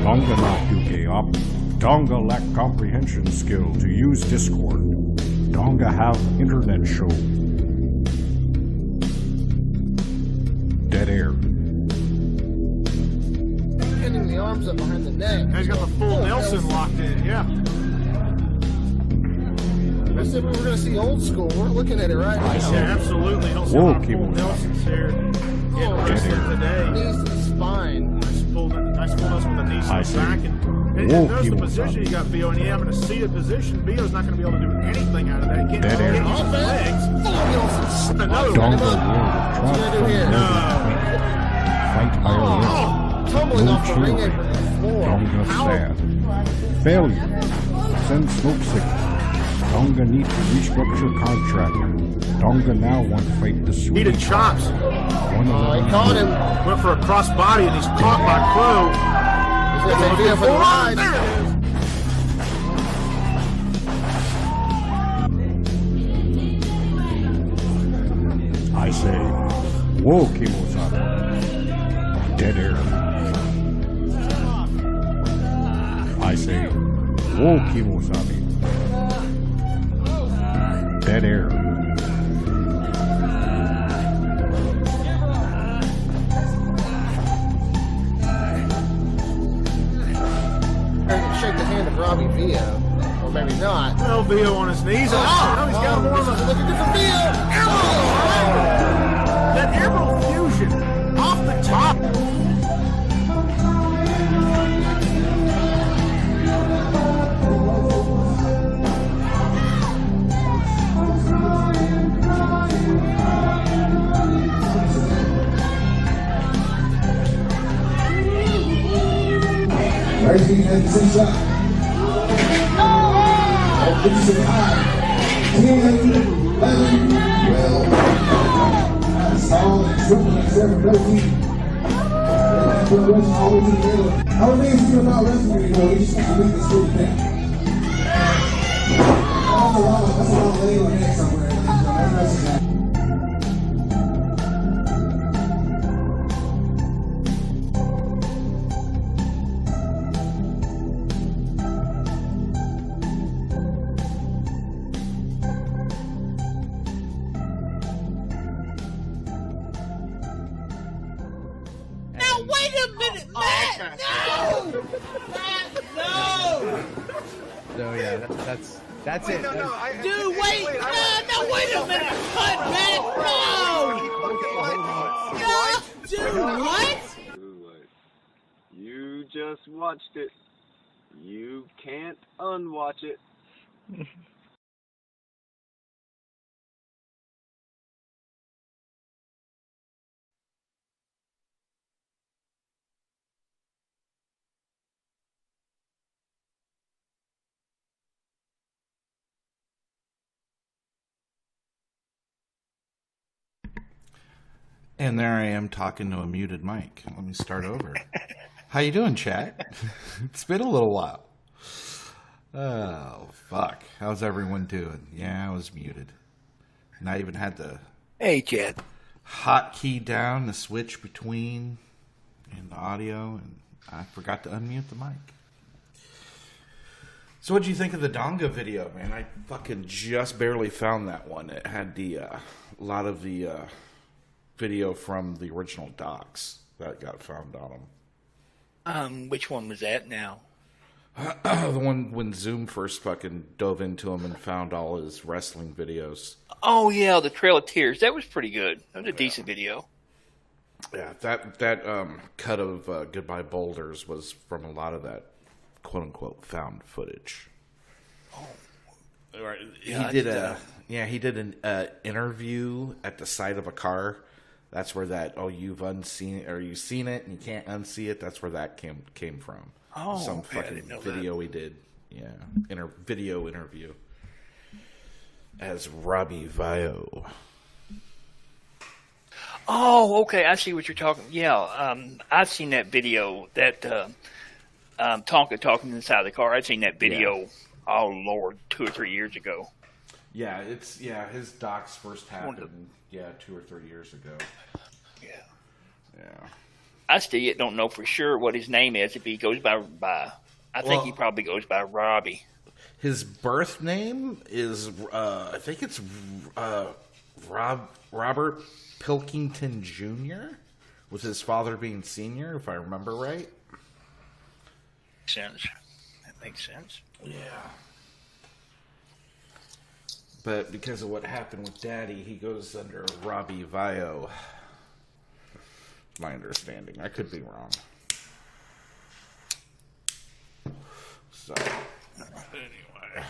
Donga not do gay up. Donga lack comprehension skill to use Discord. Donga have internet show. Dead air. Pinning the arms up behind the neck. He's got the full Nelson locked in, yeah. I said we were going to see old school. We're looking at it right now. Yeah, absolutely. You don't see a lot of full Nelsons here in wrestling today. Knees to the spine. Nice full Nelson with a knee to the back. And there's the position you got Bio, and yeah, I'm in a seated position. Bio's not going to be able to do anything out of that. He can't get his legs. Full Nelson. No. What's he going to do here? Fight higher. Tumbling off the ring apron to the floor. Donga sad. Failure. Send smoke signal. Donga need to restructure contract. Donga now want to fight the Swede. Needed chops. He caught him. Went for a cross body, and he's caught by Crow. He's going to take for the ride. There it is. I say, whoa, Kimosabe. Dead air. I say, whoa, Kimosabe. Dead air. Shake the hand of Robbie Vio. Or maybe not. Well, Vio on his knees. He's got more of a... Looking good for Vio. That Emerald Fusion off the top. Rising at the same shot. And this is high. 10, 11, 12. Solid and triple and 7, 13. And put the rest always in the middle. I don't think it's about wrestling anymore. We just have to make this sort of thing. That's a long leg on there somewhere. That's wrestling. Wait a minute, Matt! No! Matt, no! No, yeah, that's it. Dude, wait! No, wait a minute! Cut, Matt! No! No! Dude, what? You just watched it. You can't unwatch it. And there I am talking to a muted mic. Let me start over. How you doing, chat? It's been a little while. Oh, fuck. How's everyone doing? Yeah, I was muted. And I even had the Chad. hotkey down, the switch between and the audio, and I forgot to unmute the mic. So what'd you think of the Donga video, man? I fucking just barely found that one. It had the a lot of the video from the original docs that got found on them. Which one was that now? The one when Zoom first fucking dove into him and found all his wrestling videos. Oh yeah, the Trail of Tears. That was pretty good. That was a decent video. Yeah, that cut of Goodbye Boulders was from a lot of that quote unquote found footage. Oh, right. Yeah, he did an interview at the side of a car. That's where that you've unseen or you've seen it and you can't unsee it. That's where that came from. Oh, some okay, I fucking didn't know video that. he did. Yeah, video interview as Robbie Vio. Oh, okay. I see what you're talking. Yeah, I've seen that video. That Tonka talking inside the car. I've seen that video. Yeah. Oh Lord, 2 or 3 years ago. Yeah, his docs first happened 2 or 3 years ago. Yeah. Yeah. I still yet don't know for sure what his name is. If he goes by I think he probably goes by Robbie. His birth name is, I think it's Robert Pilkington Jr., with his father being senior, if I remember right. That makes sense. Yeah. But because of what happened with Daddy, he goes under Robbie Vio. My understanding. I could be wrong. So, anyway.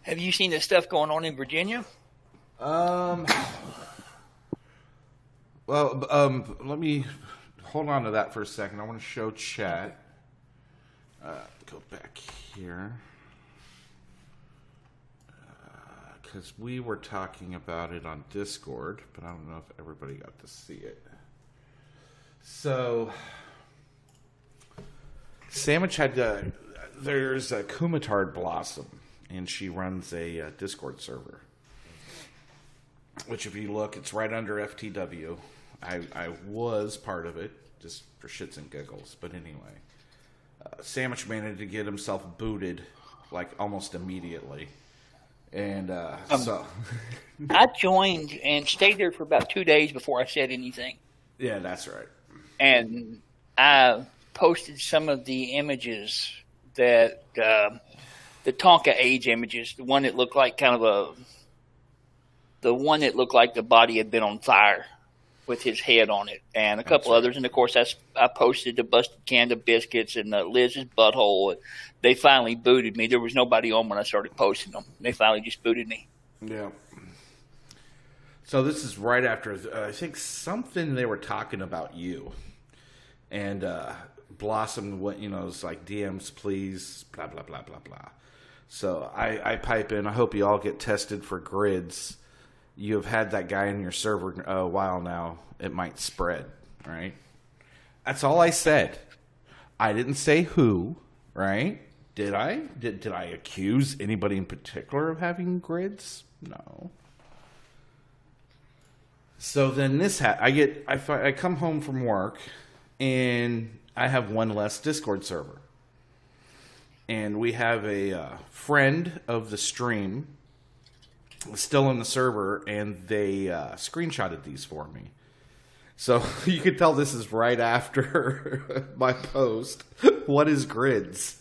Have you seen the stuff going on in Virginia? Well, let me hold on to that for a second. I want to show chat. Go back here. Because we were talking about it on Discord, but I don't know if everybody got to see it. So, Sandwich had there's a Kumatard Blossom, and she runs a Discord server. Which, if you look, it's right under FTW. I was part of it, just for shits and giggles. But anyway, Sandwich managed to get himself booted, like, almost immediately. And so... I joined and stayed there for about 2 days before I said anything. Yeah, that's right. And I posted some of the images that... the Tonka Age images, the one that looked like the one that looked like the body had been on fire with his head on it, and a couple others. And, of course, I posted the busted can of biscuits and Liz's butthole. They finally booted me. There was nobody on when I started posting them. They finally just booted me. Yeah. So this is right after, I think, something they were talking about you. And Blossom went, it's like, DMs, please, blah, blah, blah, blah, blah. So I pipe in. I hope you all get tested for grids. You have had that guy in your server a while now. It might spread, right? That's all I said. I didn't say who, right? Did I? Did I accuse anybody in particular of having grids? No. So then this I come home from work, and I have one less Discord server. And we have a friend of the stream still in the server, and they screenshotted these for me. So you can tell this is right after my post. What is grids?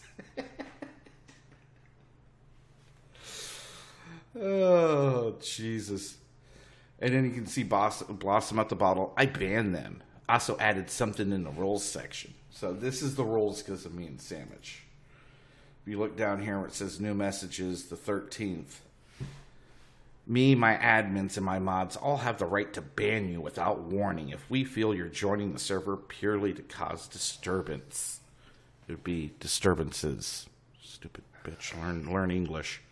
Oh, Jesus. And then you can see Blossom at the bottle. I banned them. Also added something in the rules section. So this is the rules because of me and Sandwich. If you look down here where it says new messages, the 13th. Me, my admins, and my mods all have the right to ban you without warning if we feel you're joining the server purely to cause disturbance. It would be disturbances. Stupid bitch. Learn English.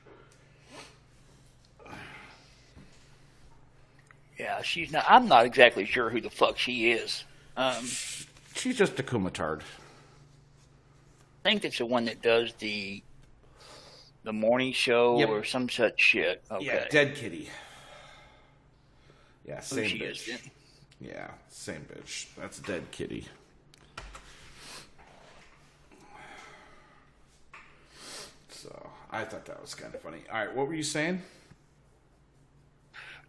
Yeah, I'm not exactly sure who the fuck she is. She's just a Kumatard. I think it's the one that does the morning show or some such shit. Okay. Yeah, Dead Kitty. Yeah, same Who she bitch. is, then? Yeah, same bitch. That's Dead Kitty. So, I thought that was kind of funny. All right, what were you saying?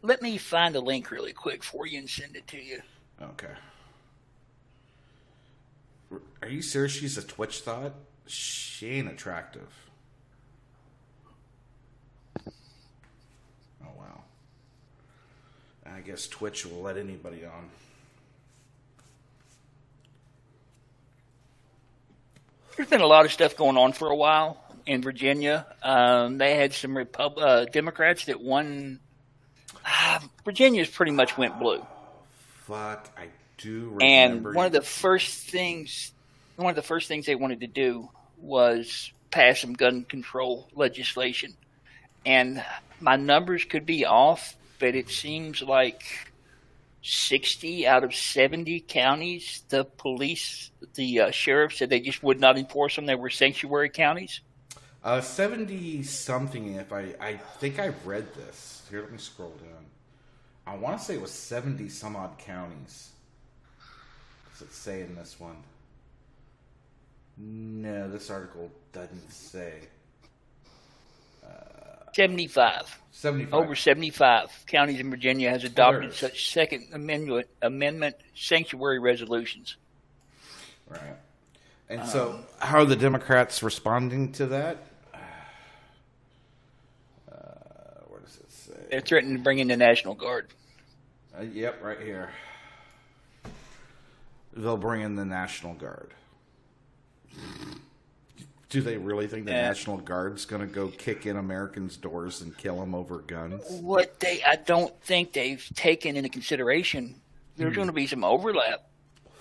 Let me find a link really quick for you and send it to you. Okay. Are you serious she's a Twitch thought? She ain't attractive. Oh, wow. I guess Twitch will let anybody on. There's been a lot of stuff going on for a while in Virginia. They had some Democrats that won. Virginia's pretty much went blue. Fuck, I do remember. And one of the first things they wanted to do was pass some gun control legislation. And my numbers could be off, but it seems like 60 out of 70 counties, the sheriff said they just would not enforce them. They were sanctuary counties. 70 something. If I think I've read this. Here, let me scroll down. I want to say it was 70 some odd counties. Does it say in this one? No, this article doesn't say. 75. 75. Over 75 counties in Virginia has adopted Others. such Second Amendment sanctuary resolutions. Right. And so, how are the Democrats responding to that? Where does it say? They're threatening to bring in the National Guard. Yep, right here. They'll bring in the National Guard. Do they really think the National Guard's going to go kick in Americans' doors and kill them over guns? I don't think they've taken into consideration, there's going to be some overlap.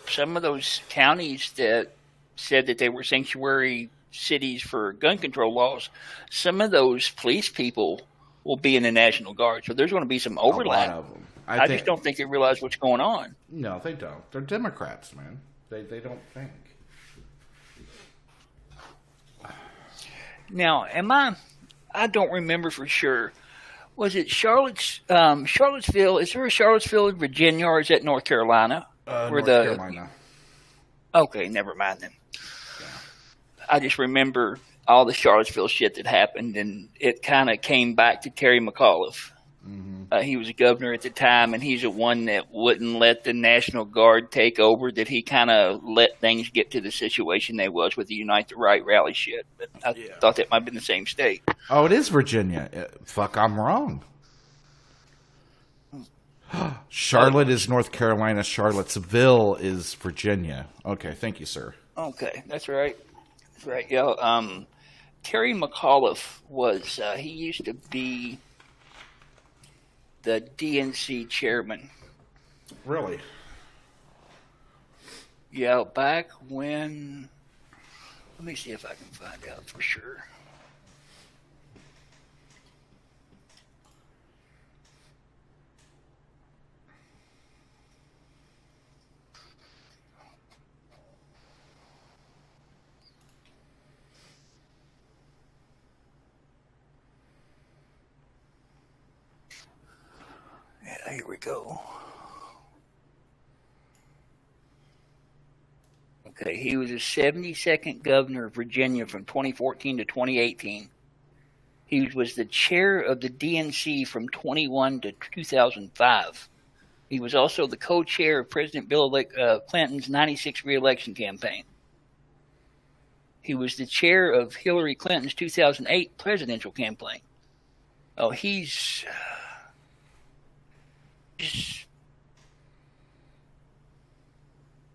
Some of those counties that said that they were sanctuary cities for gun control laws, some of those police people will be in the National Guard. So there's going to be some overlap. A lot of them. I just don't think they realize what's going on. No, they don't. They're Democrats, man. They don't think. Now, I don't remember for sure. Was it Charlottesville? Is there a Charlottesville, Virginia, or is that North Carolina? North Carolina. Okay, never mind then. I just remember all the Charlottesville shit that happened, and it kind of came back to Terry McAuliffe. Mm-hmm. He was a governor at the time, and he's the one that wouldn't let the National Guard take over, that he kind of let things get to the situation they was with the Unite the Right rally shit. But I thought that might have been the same state. Oh, it is Virginia. Fuck, I'm wrong. Charlotte is North Carolina. Charlottesville is Virginia. Okay, thank you, sir. Okay, that's right. That's right. Yeah. Terry McAuliffe was, he used to be the DNC chairman. Really? Yeah, back when, let me see if I can find out for sure. Yeah, here we go. Okay, he was the 72nd governor of Virginia from 2014 to 2018. He was the chair of the DNC from 21 to 2005. He was also the co-chair of President Bill Clinton's 96 re-election campaign. He was the chair of Hillary Clinton's 2008 presidential campaign. Oh, he's just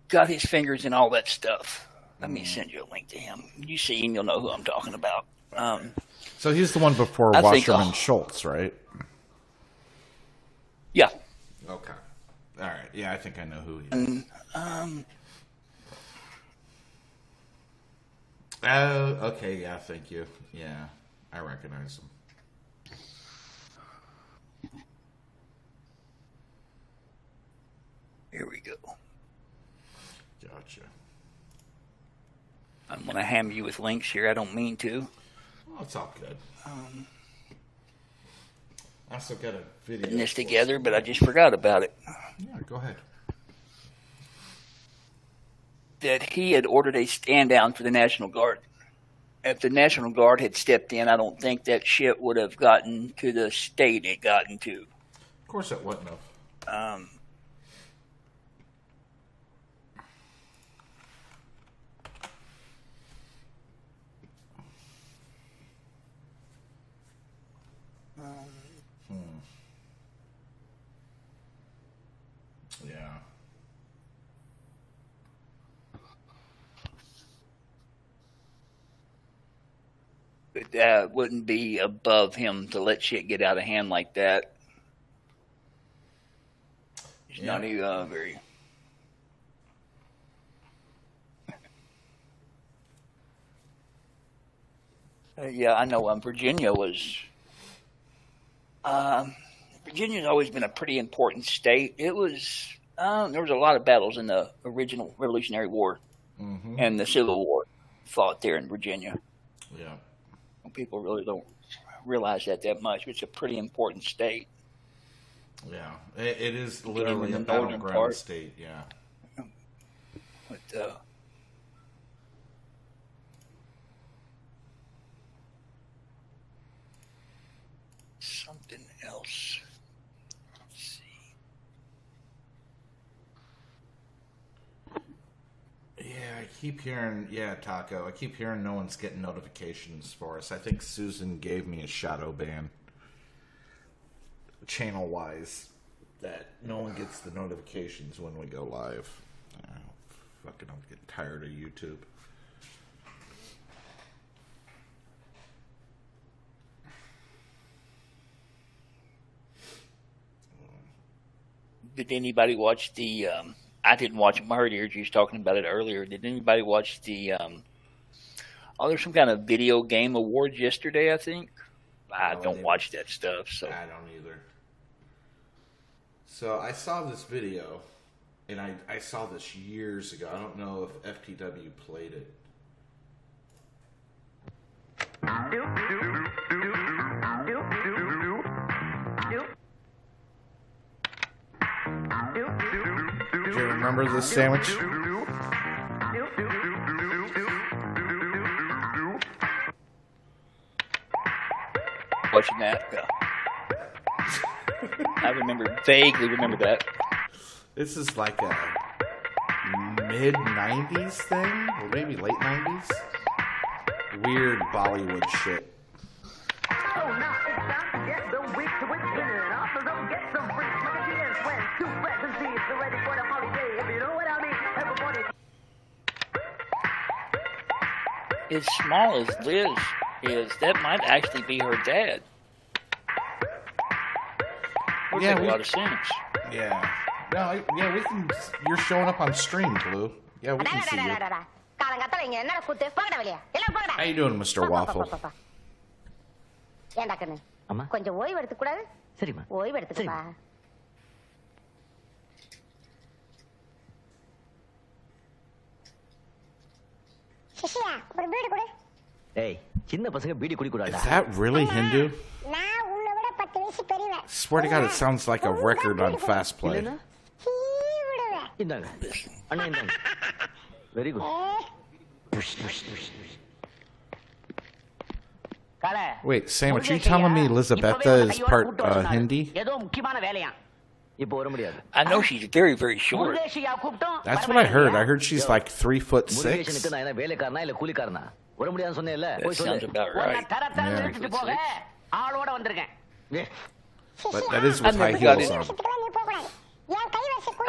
got his fingers in all that stuff. Let me send you a link to him. You see him, you'll know who I'm talking about. So he's the one before Wasserman Schultz, right? Yeah. Okay. All right. Yeah, I think I know who he is. Oh, okay. Yeah, thank you. Yeah, I recognize him. Here we go. Gotcha. I'm going to hammer you with links here. I don't mean to. Oh, it's all good. I also got a video. Putting this together, but I just forgot about it. Yeah, go ahead. That he had ordered a stand down for the National Guard. If the National Guard had stepped in, I don't think that shit would have gotten to the state it gotten to. Of course it wouldn't have. Yeah. That wouldn't be above him to let shit get out of hand like that. He's not even very... yeah, I know Virginia was... Virginia's always been a pretty important state. It was... there was a lot of battles in the original Revolutionary War and the Civil War fought there in Virginia. Yeah. People really don't realize that much. It's a pretty important state. Yeah, it is literally a northern battleground part. state. Yeah. But something else. Let's see. Yeah, I keep hearing, Taco, I keep hearing no one's getting notifications for us. I think Susan gave me a shadow ban, channel-wise, that no one gets the notifications when we go live. I'm getting tired of YouTube. Did anybody watch the? I didn't watch it. I heard you was talking about it earlier. Did anybody watch the? There's some kind of video game awards yesterday. I think. I don't watch that stuff. So I don't either. So I saw this video, and I saw this years ago. I don't know if FTW played it. Do you remember this sandwich? watching that. Yeah. I vaguely remember that. This is like a mid-90s thing, or maybe late 90s. Weird Bollywood shit. As small as Liz is, that might actually be her dad. Would make a lot of sense. Yeah. No, yeah, we can. You're showing up on stream, Blue. Yeah, we can see you. How you doing, Mr. Waffle? ஏண்டா கண்ணு கொஞ்சம் ஓய்வு எடுத்துக்க கூடாது சரிம்மா ஓய்வு எடுத்துக்கப்பா சிஷ்யா ஒரு பீடி குடி ஏய் சின்ன பசங்க பீடி குடி கூடாதா Is that really Hindu? நான் உன்னை விட 10 வயசு பெரியவன் Swear to God, it sounds like a record on Fast Play. இந்தாங்க அண்ணா இந்தாங்க very good Wait, Sandwich, are you telling me Elizabetha is part Hindi? I know she's very, very short. That's what I heard. I heard she's like 3'6". That sounds about right. Yeah. But that is with high heels on.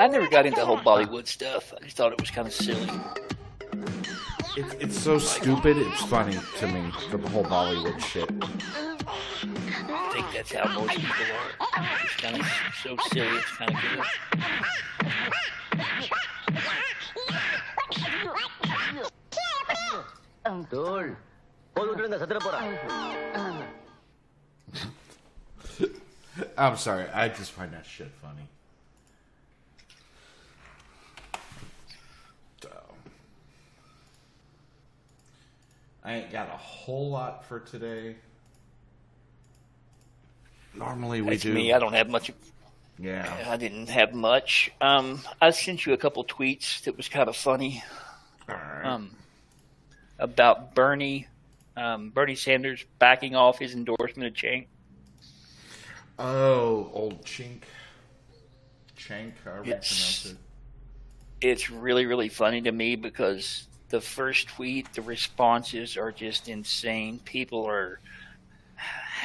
I never got into the whole Bollywood stuff. I just thought it was kind of silly. It's so stupid, it's funny to me, the whole Bollywood shit. I think that's how most people are. It's kind of so silly, it's kind of good. I'm sorry, I just find that shit funny. I ain't got a whole lot for today. Normally we That's do. me. I don't have much. Yeah. I didn't have much. I sent you a couple tweets that was kind of funny. All right. About Bernie Sanders backing off his endorsement of Cenk. Oh, old Chink, however you pronounce it. It's really, really funny to me because the first tweet, the responses are just insane.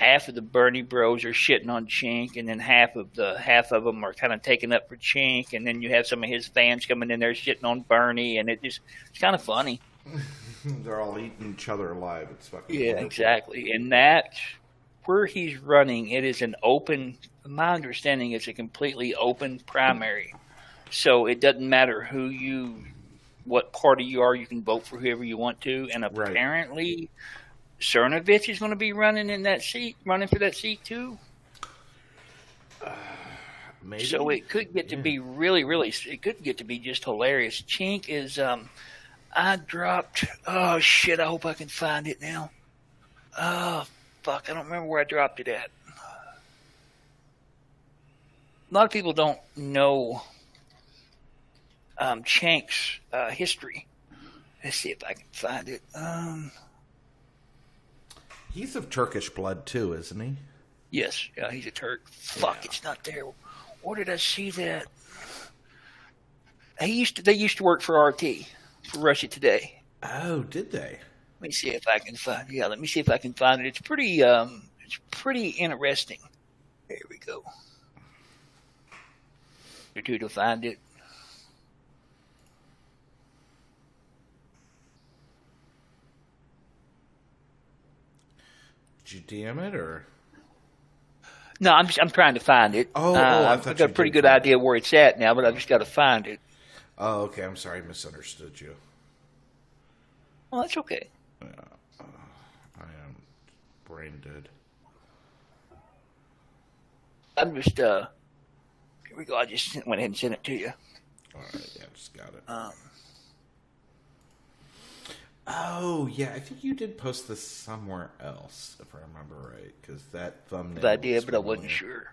Half of the Bernie bros are shitting on Cenk, and then half of them are kind of taking up for Cenk, and then you have some of his fans coming in there shitting on Bernie, and it's kind of funny. They're all eating each other alive. It's fucking wonderful. Exactly. And that, where he's running, it is an open. My understanding is a completely open primary, so it doesn't matter what party you are, you can vote for whoever you want to. And apparently, Cernovich is going to be running for that seat too. Maybe. So it could get to be really, really. It could get to be just hilarious. Cenk is. I dropped. Oh shit! I hope I can find it now. Oh fuck! I don't remember where I dropped it at. A lot of people don't know. Chank's history. Let's see if I can find it. He's of Turkish blood too, isn't he? Yes, yeah, he's a Turk. Fuck, it's not there. Where did I see that? They used to work for RT, for Russia Today. Oh, did they? Let me see if I can find. Yeah, let me see if I can find it. It's pretty interesting. There we go. To find it. Did you DM it or? No, I'm trying to find it. I've got a pretty good idea where it's at now, but I've just got to find it. Oh, okay. I'm sorry, I misunderstood you. Oh, that's okay. Yeah, I am brain dead. I'm just here we go. I just went ahead and sent it to you. All right, yeah, just got it. Oh, yeah, I think you did post this somewhere else, if I remember right, because that thumbnail. I did, but I wasn't sure.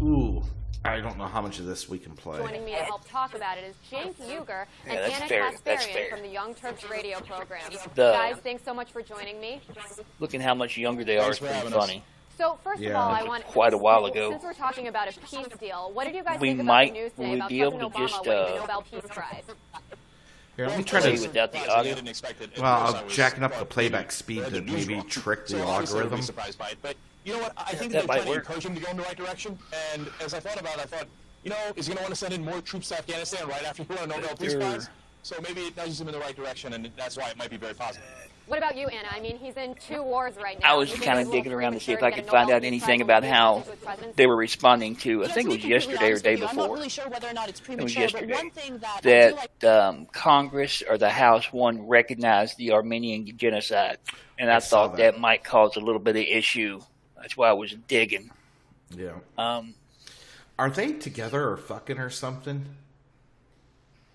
Ooh, I don't know how much of this we can play. Joining me to help talk about it is James Uger and that's Anna fair. That's Kasparian fair. from the Young Turks radio program. The- Guys, thanks so much for joining me. Looking how much younger they are is pretty funny. So first of all, I want quite a while ago. Since we're talking about a peace deal, what did you guys We think about might- the news will today we about be able President to Obama just, winning the Nobel Peace Prize? Here, let me try Play to. without the audio. Well, I'm jacking up the playback speed to maybe trick the algorithm. But you know what? I think That they're might trying to work. encourage him to go in the right direction. And as I thought about it, I thought, you know, is he going to want to send in more troops to Afghanistan right after he won a Nobel Peace Sure. Prize? So maybe it nudges him in the right direction, and that's why it might be very positive. What about you, Anna? I mean, he's in 2 wars right now. I was You think kind it's of a digging little around to see if premature I to could get a find Nobel out Peace anything Prize about when how he's with President they were responding to. I You know, think to it be was completely yesterday or honest the day with you, I'm not before. really sure whether or not it's It was premature, but yesterday. one thing that I do like That Congress or the House won't recognize the Armenian genocide, and I saw thought that. that might cause a little bit of issue. That's why I was digging. Yeah. Are they together or fucking or something?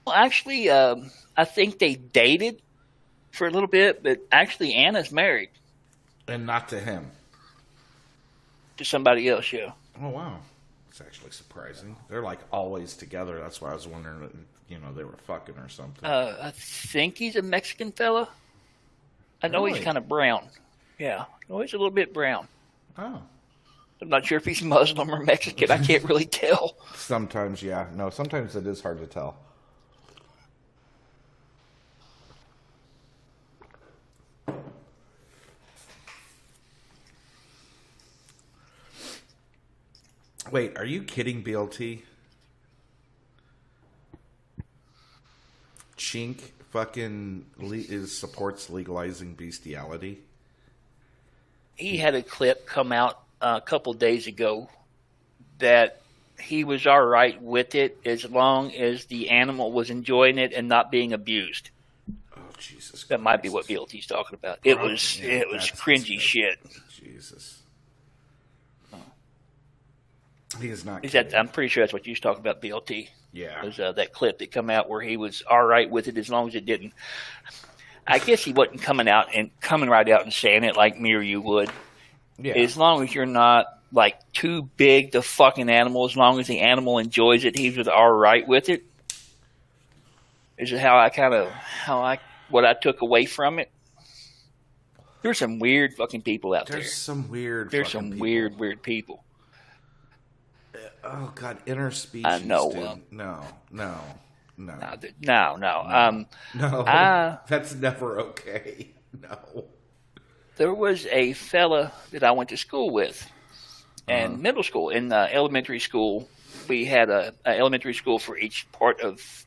Well, actually, I think they dated for a little bit, but actually Anna's married. And not to him. To somebody else, yeah. Oh, wow. It's actually surprising. They're like always together. That's why I was wondering, you know, they were fucking or something. I think he's a Mexican fella. I know Really? he's kind of brown. Yeah. Oh, he's a little bit brown. Oh. I'm not sure if he's Muslim or Mexican. I can't really tell. Sometimes, yeah. No, sometimes it is hard to tell. Wait, are you kidding, BLT? Chink fucking supports legalizing bestiality. He had a clip come out a couple days ago that he was all right with it as long as the animal was enjoying it and not being abused. Oh, Jesus. That might be what BLT's talking about. It was cringy shit. Jesus. He is not. Is that? I'm pretty sure that's what you was talking about, BLT. Yeah. It was that clip that come out where he was all right with it as long as it didn't. I guess he wasn't coming right out and saying it like me or you would. Yeah. As long as you're not like too big to fucking animal, as long as the animal enjoys it, he was all right with it. Is it what I took away from it? There's some weird fucking people out there. There's some weird people. Oh God, interspecies. I know. Dude. No. No. That's never okay. No. There was a fella that I went to school with, and middle school. In elementary school, we had a elementary school for each part of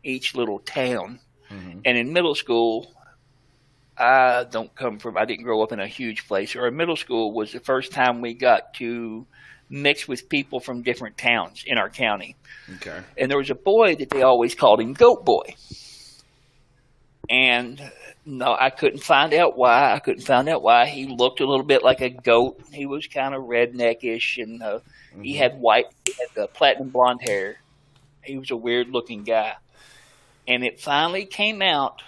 each little town. Mm-hmm. And in middle school, I didn't grow up in a huge place. Our middle school was the first time we got to mix with people from different towns in our county. Okay. And there was a boy that they always called him Goat Boy. And no, I couldn't find out why. He looked a little bit like a goat. He was kind of redneckish, and he had platinum blonde hair. He was a weird-looking guy. And it finally came out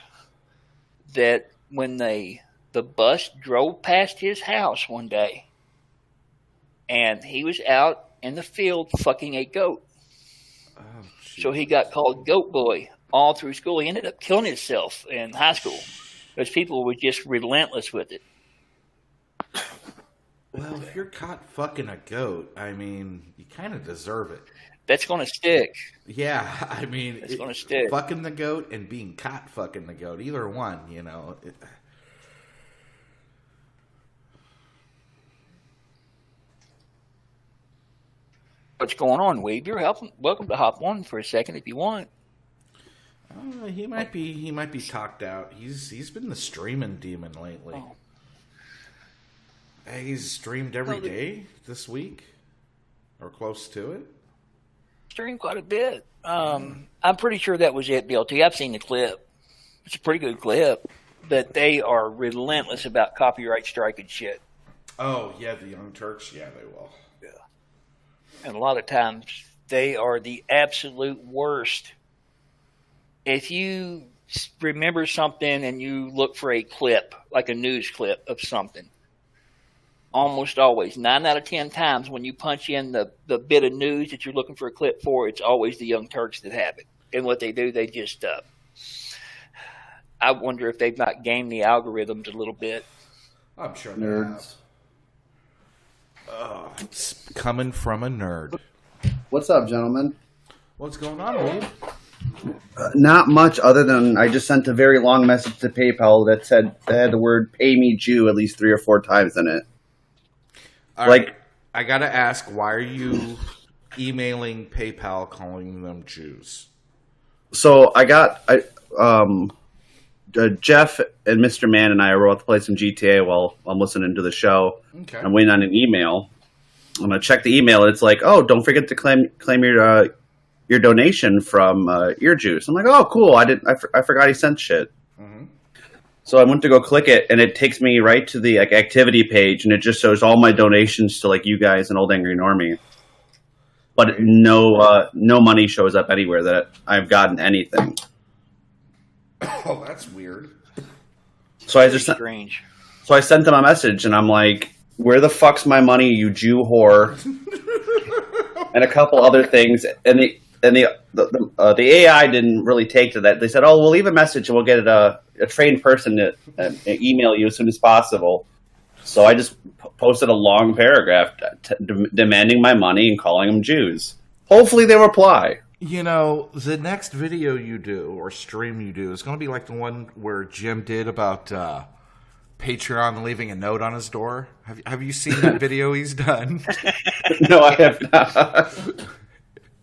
that when the bus drove past his house one day, and he was out in the field fucking a goat. So he got called Goat Boy all through school. He ended up killing himself in high school because people were just relentless with it. Well, if you're caught fucking a goat, I mean, you kind of deserve it. That's going to stick. Yeah, I mean, it's going to stick. Fucking the goat and being caught fucking the goat, either one, you know. What's going on, Weeb? You're welcome to hop on for a second if you want. He might be talked out. He's been the streaming demon lately. Oh. He's streamed every day this week, or close to it. Streamed quite a bit. I'm pretty sure that was it, BLT. I've seen the clip. It's a pretty good clip, but they are relentless about copyright strike and shit. Oh yeah, the Young Turks. Yeah, they will. Yeah, and a lot of times they are the absolute worst. If you remember something and you look for a clip, like a news clip of something, almost always, 9 out of 10 times when you punch in the bit of news that you're looking for a clip for, it's always the Young Turks that have it. And what they do, they just, I wonder if they've not gamed the algorithms a little bit. I'm sure they have. It's coming from a nerd. What's up, gentlemen? What's going on, Wade? Not much other than I just sent a very long message to PayPal that had the word "pay me Jew" at least 3 or 4 times in it. All right. I gotta ask, why are you emailing PayPal calling them Jews? So Jeff and Mr. Man and I were about to play some GTA while I'm listening to the show. Okay. I'm waiting on an email. I'm gonna check the email and it's like, oh, don't forget to claim your donation from Earjuice. I'm like, oh, cool. I forgot he sent shit. Mm-hmm. So I went to go click it, and it takes me right to the activity page, and it just shows all my donations to you guys and Old Angry Normie. But no money shows up anywhere that I've gotten anything. Oh, that's weird. So strange. So I sent them a message, and I'm like, "Where the fuck's my money, you Jew whore?" And a couple other things, and the AI didn't really take to that. They said, "Oh, we'll leave a message and we'll get a trained person to email you as soon as possible." So I just posted a long paragraph demanding my money and calling them Jews. Hopefully they reply. You know, the next video you do or stream you do is going to be like the one where Jim did about Patreon leaving a note on his door. Have you seen that video he's done? No, I have not.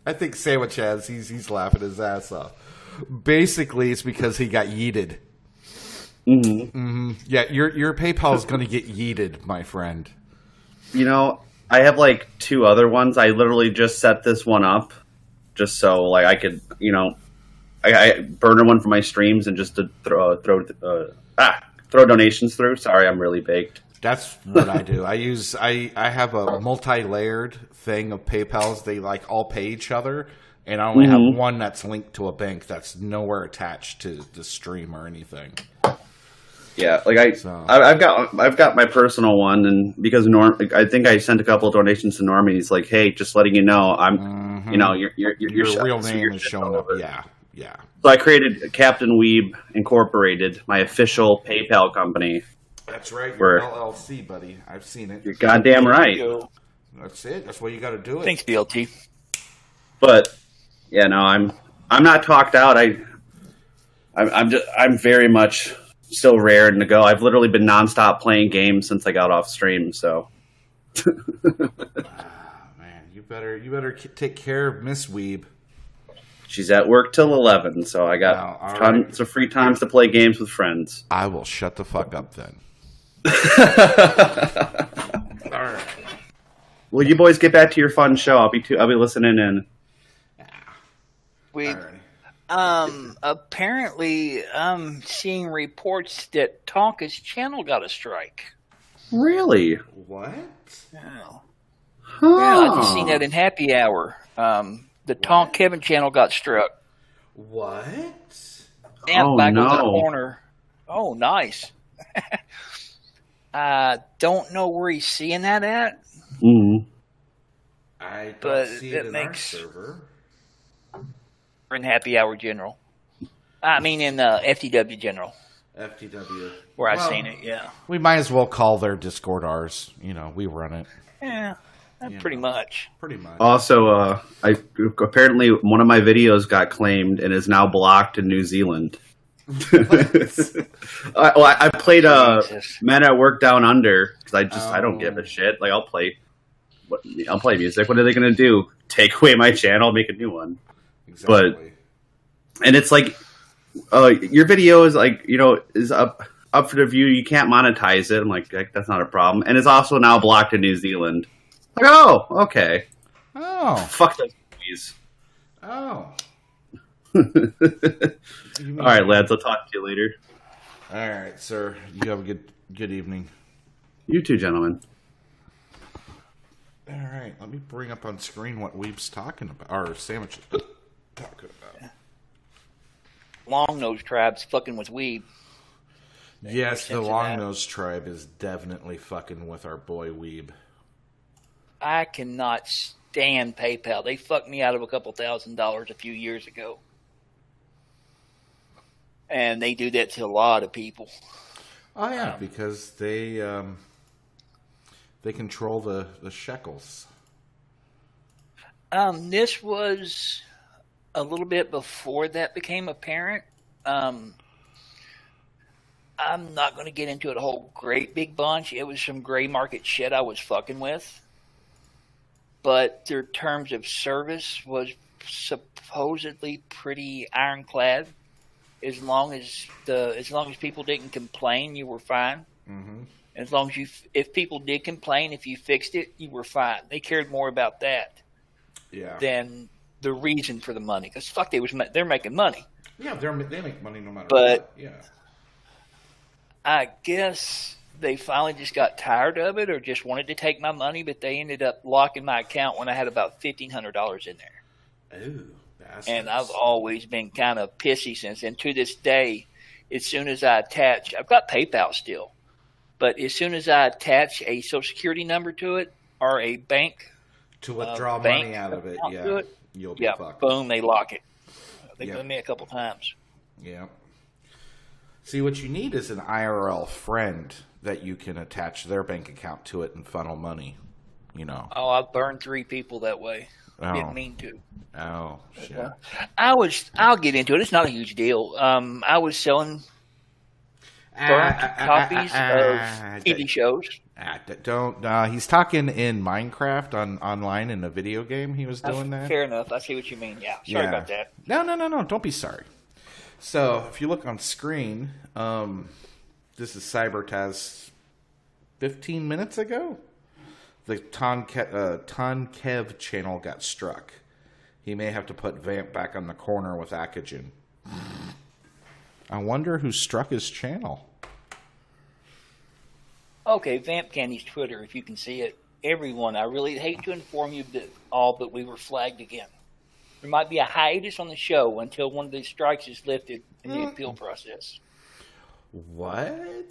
I think Sandwich has. He's laughing his ass off. Basically, it's because he got yeeted. Mm-hmm. Mm-hmm. Yeah, your PayPal is going to get yeeted, my friend. You know, I have 2 other ones. I literally just set this one up just so I could, I burner one for my streams and just to throw donations through. Sorry, I'm really baked. That's what I do. I have a multi-layered thing of PayPals. They all pay each other, and I only have one that's linked to a bank that's nowhere attached to the stream or anything. Yeah, I've got my personal one, and because I think I sent a couple of donations to Normie. He's like, "Hey, just letting you know, I'm, your real name is showing up." Yeah. So I created Captain Weeb Incorporated, my official PayPal company. That's right, your LLC, buddy. I've seen it. You're goddamn right. That's it. That's why you got to do it. Thanks, BLT. But yeah, no, I'm not talked out. I'm very much still raring to go. I've literally been nonstop playing games since I got off stream. So, man, you better take care of Miss Weeb. She's at work till 11, so I got tons of free times to play games with friends. I will shut the fuck up then. All right. Well, you boys get back to your fun show. I'll be listening in. Apparently, I'm seeing reports that Tonka's channel got a strike. Really? What? Yeah. Huh. Yeah, I just seen that in Happy Hour. The Tonk Kevin channel got struck. What? And back in the corner. Oh, nice. Don't know where he's seeing that at. Mm-hmm. I don't see it in our server. in Happy Hour General. I mean, in FTW General. FTW. Where I seen it, yeah. We might as well call their Discord ours. You know, we run it. Yeah, pretty much. Pretty much. Also, apparently one of my videos got claimed and is now blocked in New Zealand. I played Men at Work Down Under because I don't give a shit. Like I'll play music. What are they gonna do? Take away my channel, make a new one? Exactly. And it's like, your video is like, is up for the view. You can't monetize it. I'm like, that's not a problem. And it's also now blocked in New Zealand. Like, oh, okay. Oh, fuck those movies. Oh. All right, lads. I'll talk to you later. All right, sir. You have a good evening. You too, gentlemen. All right. Let me bring up on screen what Weeb's talking about. Or Sandwich is talking about. Long Nose Tribe's fucking with Weeb. Yes, the Long Nose Tribe is definitely fucking with our boy Weeb. I cannot stand PayPal. They fucked me out of a couple $1,000s a few years ago. And they do that to a lot of people. Oh yeah, because they control the shekels. This was a little bit before that became apparent. I'm not going to get into it a whole great big bunch. It was some gray market shit I was fucking with. But their terms of service was supposedly pretty ironclad. As long as people didn't complain, you were fine. Mm-hmm. As long as if people did complain, if you fixed it, you were fine. They cared more about that than the reason for the money. Because fuck, they're making money. Yeah, they make money no matter what. Yeah. I guess they finally just got tired of it or just wanted to take my money, but they ended up locking my account when I had about $1,500 in there. Ooh. And I've always been kind of pissy since then. To this day, as soon as I attach, I've got PayPal still, but as soon as I attach a Social Security number to it or a bank to withdraw money out of it, you'll be fucked. Boom, they lock it. They've done me a couple times. Yeah. See, what you need is an IRL friend that you can attach their bank account to it and funnel money. Oh, I've burned 3 people that way. Oh. Didn't mean to. Oh, shit. I'll get into it. It's not a huge deal. I was selling burnt copies of TV shows. He's talking in Minecraft online in a video game. He was doing that. Fair enough. I see what you mean. Yeah. Sorry about that. No. Don't be sorry. So if you look on screen, this is CyberTaz 15 minutes ago. The Tonkev channel got struck. He may have to put Vamp back on the corner with Akagen. I wonder who struck his channel. Okay, Vamp Candy's Twitter, if you can see it. Everyone, I really hate to inform you all, but we were flagged again. There might be a hiatus on the show until one of these strikes is lifted in the appeal process. What?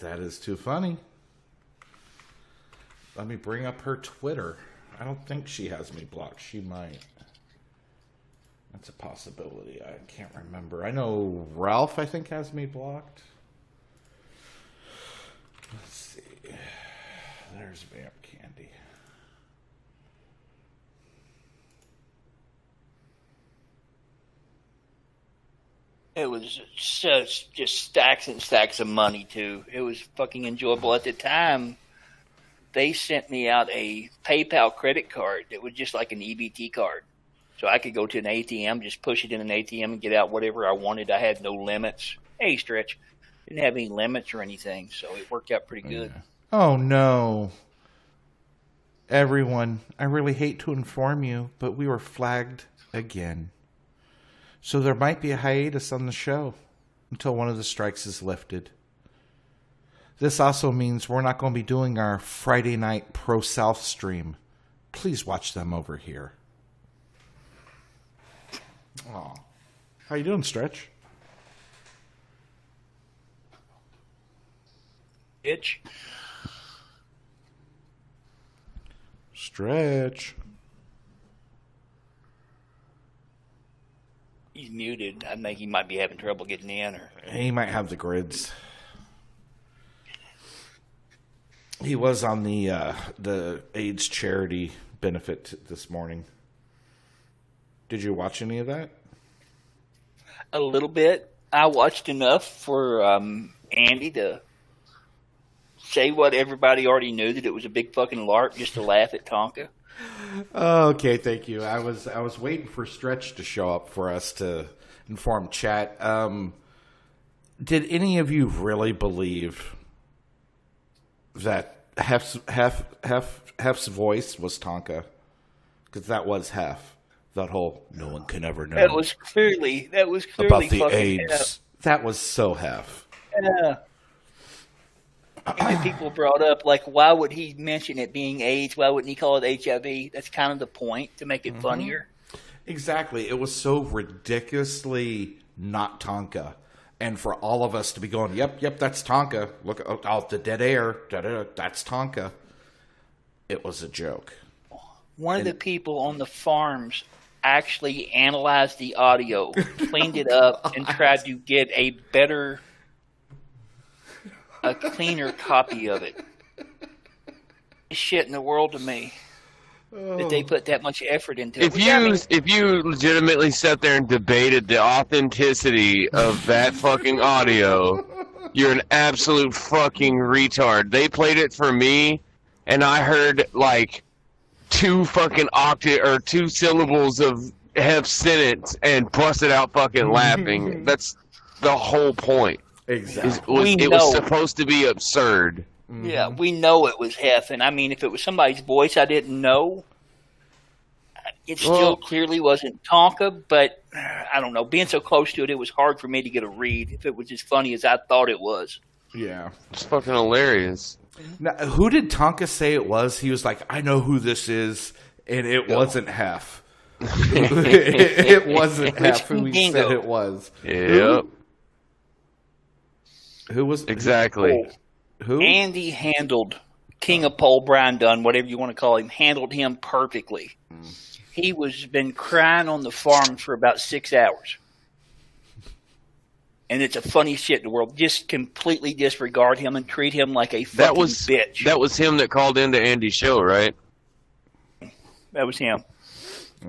That is too funny. Let me bring up her Twitter. I don't think she has me blocked. She might. That's a possibility. I can't remember. I know Ralph, I think, has me blocked. Let's see. There's Vamp Candy. It was just stacks and stacks of money, too. It was fucking enjoyable. At the time, they sent me out a PayPal credit card that was just like an EBT card. So I could go to an ATM, just push it in an ATM and get out whatever I wanted. I had no limits. Hey, Stretch. Didn't have any limits or anything, so it worked out pretty good. Oh, no. Everyone, I really hate to inform you, but we were flagged again. So there might be a hiatus on the show until one of the strikes is lifted. This also means we're not going to be doing our Friday night Pro South stream. Please watch them over here. Aw. How you doing, Stretch? Itch. Stretch. He's muted. I think he might be having trouble getting in. Or he might have the grids. He was on the AIDS charity benefit this morning. Did you watch any of that? A little bit. I watched enough for Andy to say what everybody already knew, that it was a big fucking LARP just to laugh at Tonka. Okay, thank you. I was waiting for Stretch to show up for us to inform chat. Did any of you really believe that Hef's voice was Tonka? Because that was Hef. That whole "no one can ever know." That was clearly about the fucking AIDS. Hef. That was so Hef. Yeah. And people brought up, like, why would he mention it being AIDS? Why wouldn't he call it HIV? That's kind of the point, to make it funnier. Exactly. It was so ridiculously not Tonka. And for all of us to be going, yep, that's Tonka. Look out the dead air. That's Tonka. It was a joke. One of the people on the farms actually analyzed the audio, cleaned it up, and tried to get a cleaner copy of it. Shit in the world to me that they put that much effort into it. If you legitimately sat there and debated the authenticity of that fucking audio, you're an absolute fucking retard. They played it for me, and I heard like two syllables of Hef's sentence and busted out fucking laughing. That's the whole point. Exactly. It was supposed to be absurd. Yeah, we know it was Hef, and I mean, if it was somebody's voice I didn't know, it still clearly wasn't Tonka, but I don't know. Being so close to it, it was hard for me to get a read if it was as funny as I thought it was. Yeah. It's fucking hilarious. Now, who did Tonka say it was? He was like, I know who this is, and it wasn't Hef. It wasn't Hef who he said it was. Yep. Who was exactly? Who? Andy handled King of Pole, Brian Dunn, whatever you want to call him, handled him perfectly. He was been crying on the farm for about 6 hours. And it's a funny shit in the world. Just completely disregard him and treat him like a fucking bitch. That was him that called into Andy's show, right? That was him.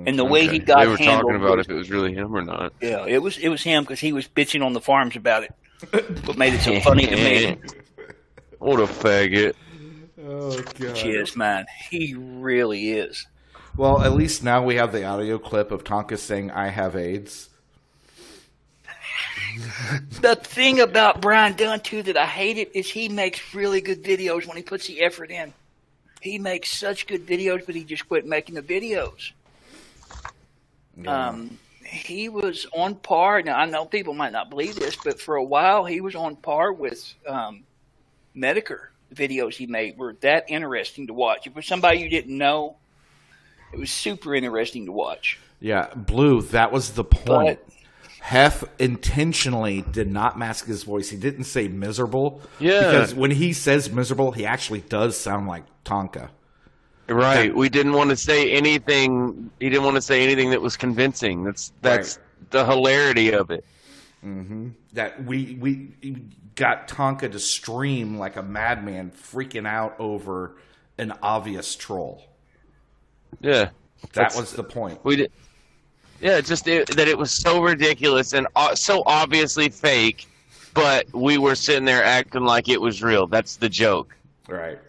And the way he got handled. They were talking about if it was really him or not. Yeah, it was him because he was bitching on the farms about it. What made it so funny to me. What a faggot. Oh, God. Cheers, man. He really is. Well, at least now we have the audio clip of Tonka saying, I have AIDS. The thing about Brian Dunn, too, that I hate it is he makes really good videos when he puts the effort in. He makes such good videos, but he just quit making the videos. Yeah. He was on par. Now, I know people might not believe this, but for a while he was on par with Medicare. The videos he made were that interesting to watch. If it was somebody you didn't know, it was super interesting to watch. Yeah, Blue, that was the point. Hef intentionally did not mask his voice. He didn't say miserable. Yeah. Because when he says miserable, he actually does sound like Tonka. Right. We didn't want to say anything. He didn't want to say anything that was convincing. That's right. The hilarity of it. Mm-hmm. That we got Tonka to stream like a madman, freaking out over an obvious troll. Yeah. That was the point. We did. Yeah, that it was so ridiculous and so obviously fake, but we were sitting there acting like it was real. That's the joke. Right.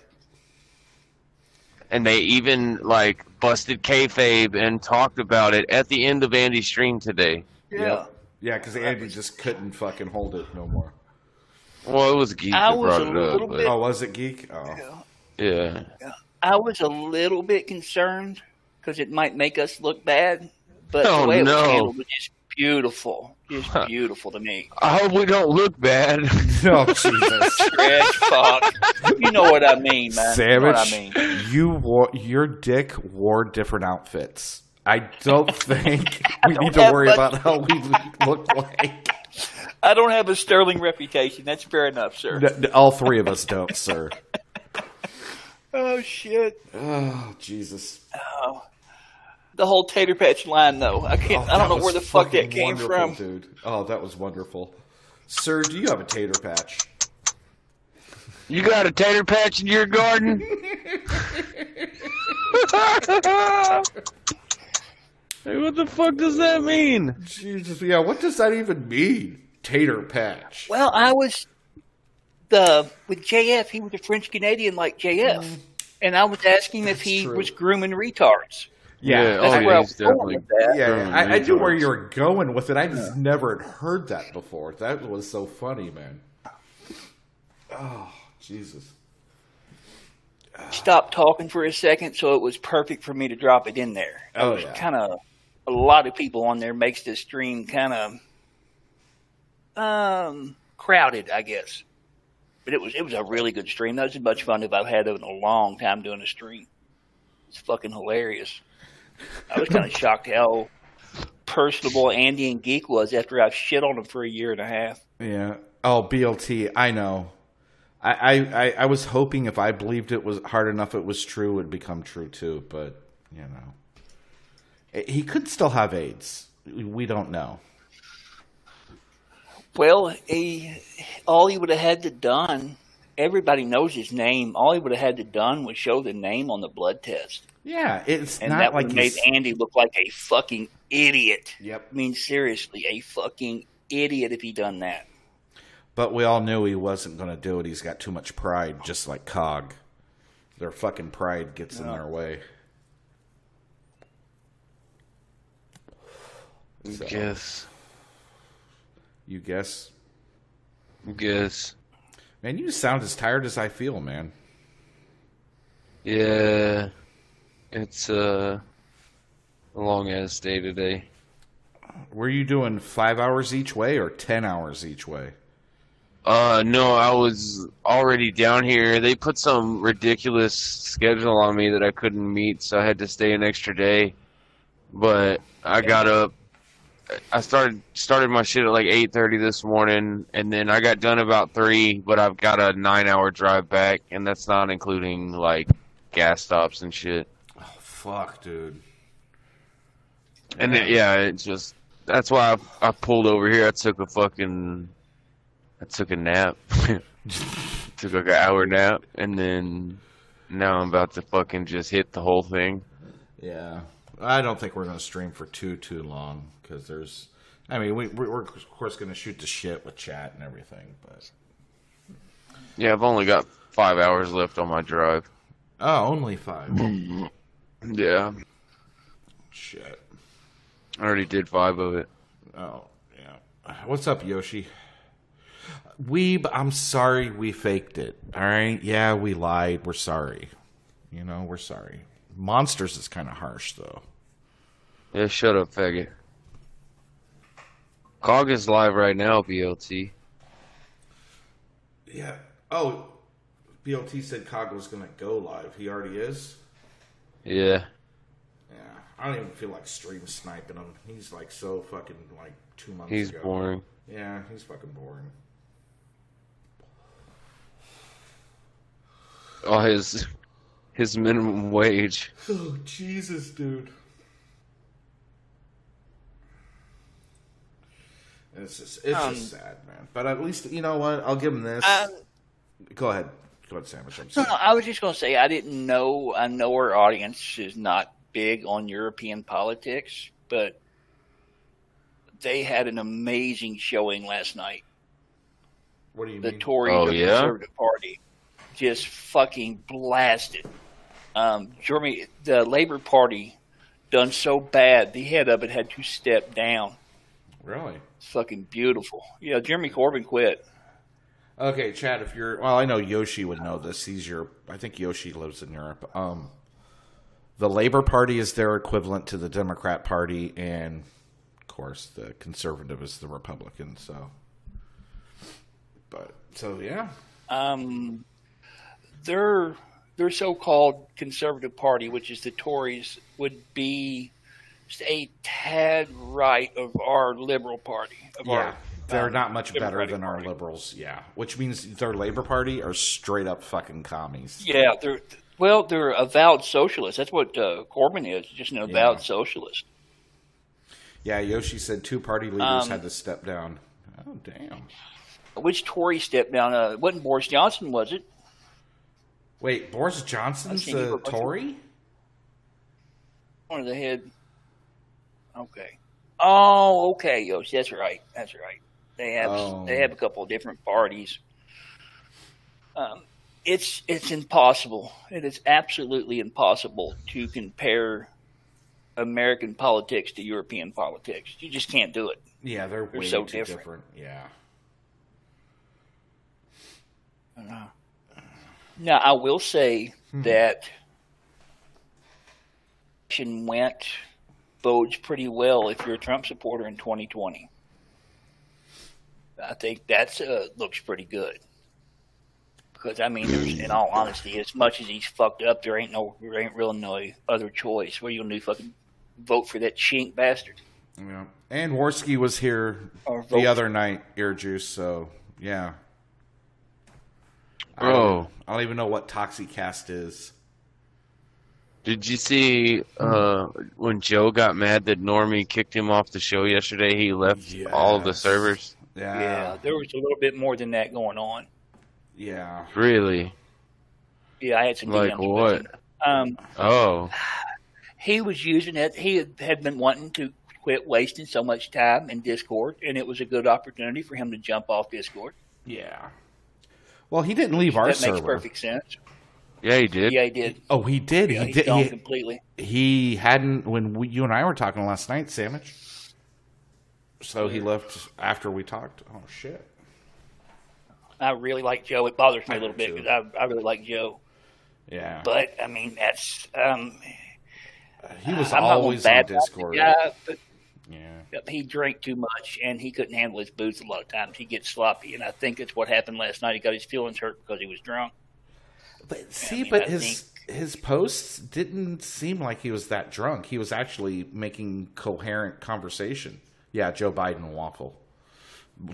And they even, like, busted kayfabe and talked about it at the end of Andy's stream today. Yeah. Yep. Yeah, because Andy just couldn't fucking hold it no more. Well, it was Geek that brought it up. Oh, was it Geek? Oh. Yeah. I was a little bit concerned because it might make us look bad, but the way it was handled was just beautiful. Just beautiful to me. I hope we don't look bad. Oh, Jesus. Stretch, fuck. You know what I mean, man. Savage, you know what I mean. Your dick wore different outfits. I don't think we need to worry about how we look like. I don't have a sterling reputation. That's fair enough, sir. All three of us don't, sir. Oh, shit. Oh, Jesus. Oh. the whole Tater Patch line, though. I don't know where the fuck that came from, dude. Oh, that was wonderful. Sir, do you have a tater patch? You got a tater patch in your garden? Hey, what the fuck does that mean? Jesus, yeah, what does that even mean? Tater patch. Well, I was with JF. He was a French Canadian like JF, and I was asking if he was grooming retards. Yeah, that's where I was going with that. Yeah, I knew where you were going with it. I just never had heard that before. That was so funny, man. Oh, Jesus. Stopped talking for a second, so it was perfect for me to drop it in there. Kind of a lot of people on there makes this stream kind of crowded, I guess. But it was a really good stream. That was as much fun as I've had in a long time doing a stream. It's fucking hilarious. I was kind of shocked how personable Andy and Geek was after I've shit on him for a year and a half. Yeah. Oh, BLT, I know. I was hoping if I believed it was hard enough it was true, it would become true too, but, you know. He could still have AIDS. We don't know. Well, all he would have had to done, everybody knows his name, all he would have had to done was show the name on the blood test. Yeah, it's and not that like would have made Andy look like a fucking idiot. Yep. I mean, seriously, a fucking idiot if he done that. But we all knew he wasn't going to do it. He's got too much pride, just like Cog. Their fucking pride gets in their way. So, Guess. You guess? Guess. Man, you sound as tired as I feel, man. Yeah. It's a long-ass day today. Were you doing 5 hours each way or 10 hours each way? No, I was already down here. They put some ridiculous schedule on me that I couldn't meet, so I had to stay an extra day. But I got up. I started my shit at like 8:30 this morning, and then I got done about 3. But I've got a 9-hour drive back, and that's not including like gas stops and shit. Oh fuck, dude. And then, yeah, it just that's why I pulled over here. I took a nap. Took like an hour nap, and then now I'm about to fucking just hit the whole thing. Yeah. I don't think we're going to stream for too long, because there's... I mean, we're of course going to shoot the shit with chat and everything, but... Yeah, I've only got 5 hours left on my drive. Oh, only 5. Yeah. Shit. I already did 5 of it. Oh, yeah. What's up, Yoshi? Weeb, I'm sorry we faked it, alright? Yeah, we lied. We're sorry. You know, we're sorry. Monsters is kind of harsh, though. Yeah, shut up, faggot. Cog is live right now, BLT. Yeah. Oh, BLT said Cog was going to go live. He already is? Yeah. Yeah. I don't even feel like stream sniping him. He's like so fucking like 2 months He's ago. boring. Yeah, he's fucking boring. Oh, his minimum wage. Oh, Jesus, dude. It's just sad, man. But at least, you know what? I'll give him this. Go ahead. Go ahead, Sandwich. No, I was just going to say, I didn't know. I know our audience is not big on European politics, but they had an amazing showing last night. What do you mean? The Tory Conservative Party just fucking blasted. Germany, the Labour Party, done so bad, the head of it had to step down. Really? It's fucking beautiful. Yeah, Jeremy Corbyn quit. Okay, Chad, if you're... Well, I know Yoshi would know this. I think Yoshi lives in Europe. The Labour Party is their equivalent to the Democrat Party, and, of course, the Conservative is the Republican, so... But, so, yeah. Their so-called Conservative Party, which is the Tories, would be just a tad right of our Liberal Party. They're not much better than our Liberals, yeah. Which means their Labour Party are straight up fucking commies. Yeah, Well, they're avowed socialists. That's what Corbyn is, just an avowed socialist. Yeah, Yoshi said 2 party leaders had to step down. Oh, damn. Which Tory stepped down? It wasn't Boris Johnson, was it? Wait, Boris Johnson's a Tory? One of the head. Okay. Oh, okay, Yoshi. That's right. That's right. They have a couple of different parties. It's impossible. It is absolutely impossible to compare American politics to European politics. You just can't do it. Yeah, they're way so too different. Yeah. Now, I will say that went bodes pretty well if you're a Trump supporter in 2020. I think that's looks pretty good. Because, I mean, in all honesty, as much as he's fucked up, there ain't really no other choice. What are you going to do, fucking vote for that chink bastard? Yeah. And Worski was here the other night, Ear Juice, so, yeah. Bro. I don't even know what Toxicast is. Did you see when Joe got mad that Normie kicked him off the show yesterday? He left all of the servers. Yeah, there was a little bit more than that going on. Yeah. Really? Yeah, I had some like DMs what? with him. He was using it. He had been wanting to quit wasting so much time in Discord, and it was a good opportunity for him to jump off Discord. Yeah. Well, he didn't leave our server. That makes perfect sense. Yeah, he did. Yeah, he did. Oh, he did. Yeah, he did. Gone completely. He hadn't when you and I were talking last night, Sandwich. So he left after we talked. Oh shit. I really like Joe. It bothers me a little bit because I really like Joe. Yeah. But I mean, that's he was I'm always not on bad Discord. Guy, but yeah. He drank too much and he couldn't handle his booze a lot of times. He gets sloppy, and I think that's what happened last night. He got his feelings hurt because he was drunk. But see, his posts didn't seem like he was that drunk. He was actually making coherent conversation. Yeah, Joe Biden waffle.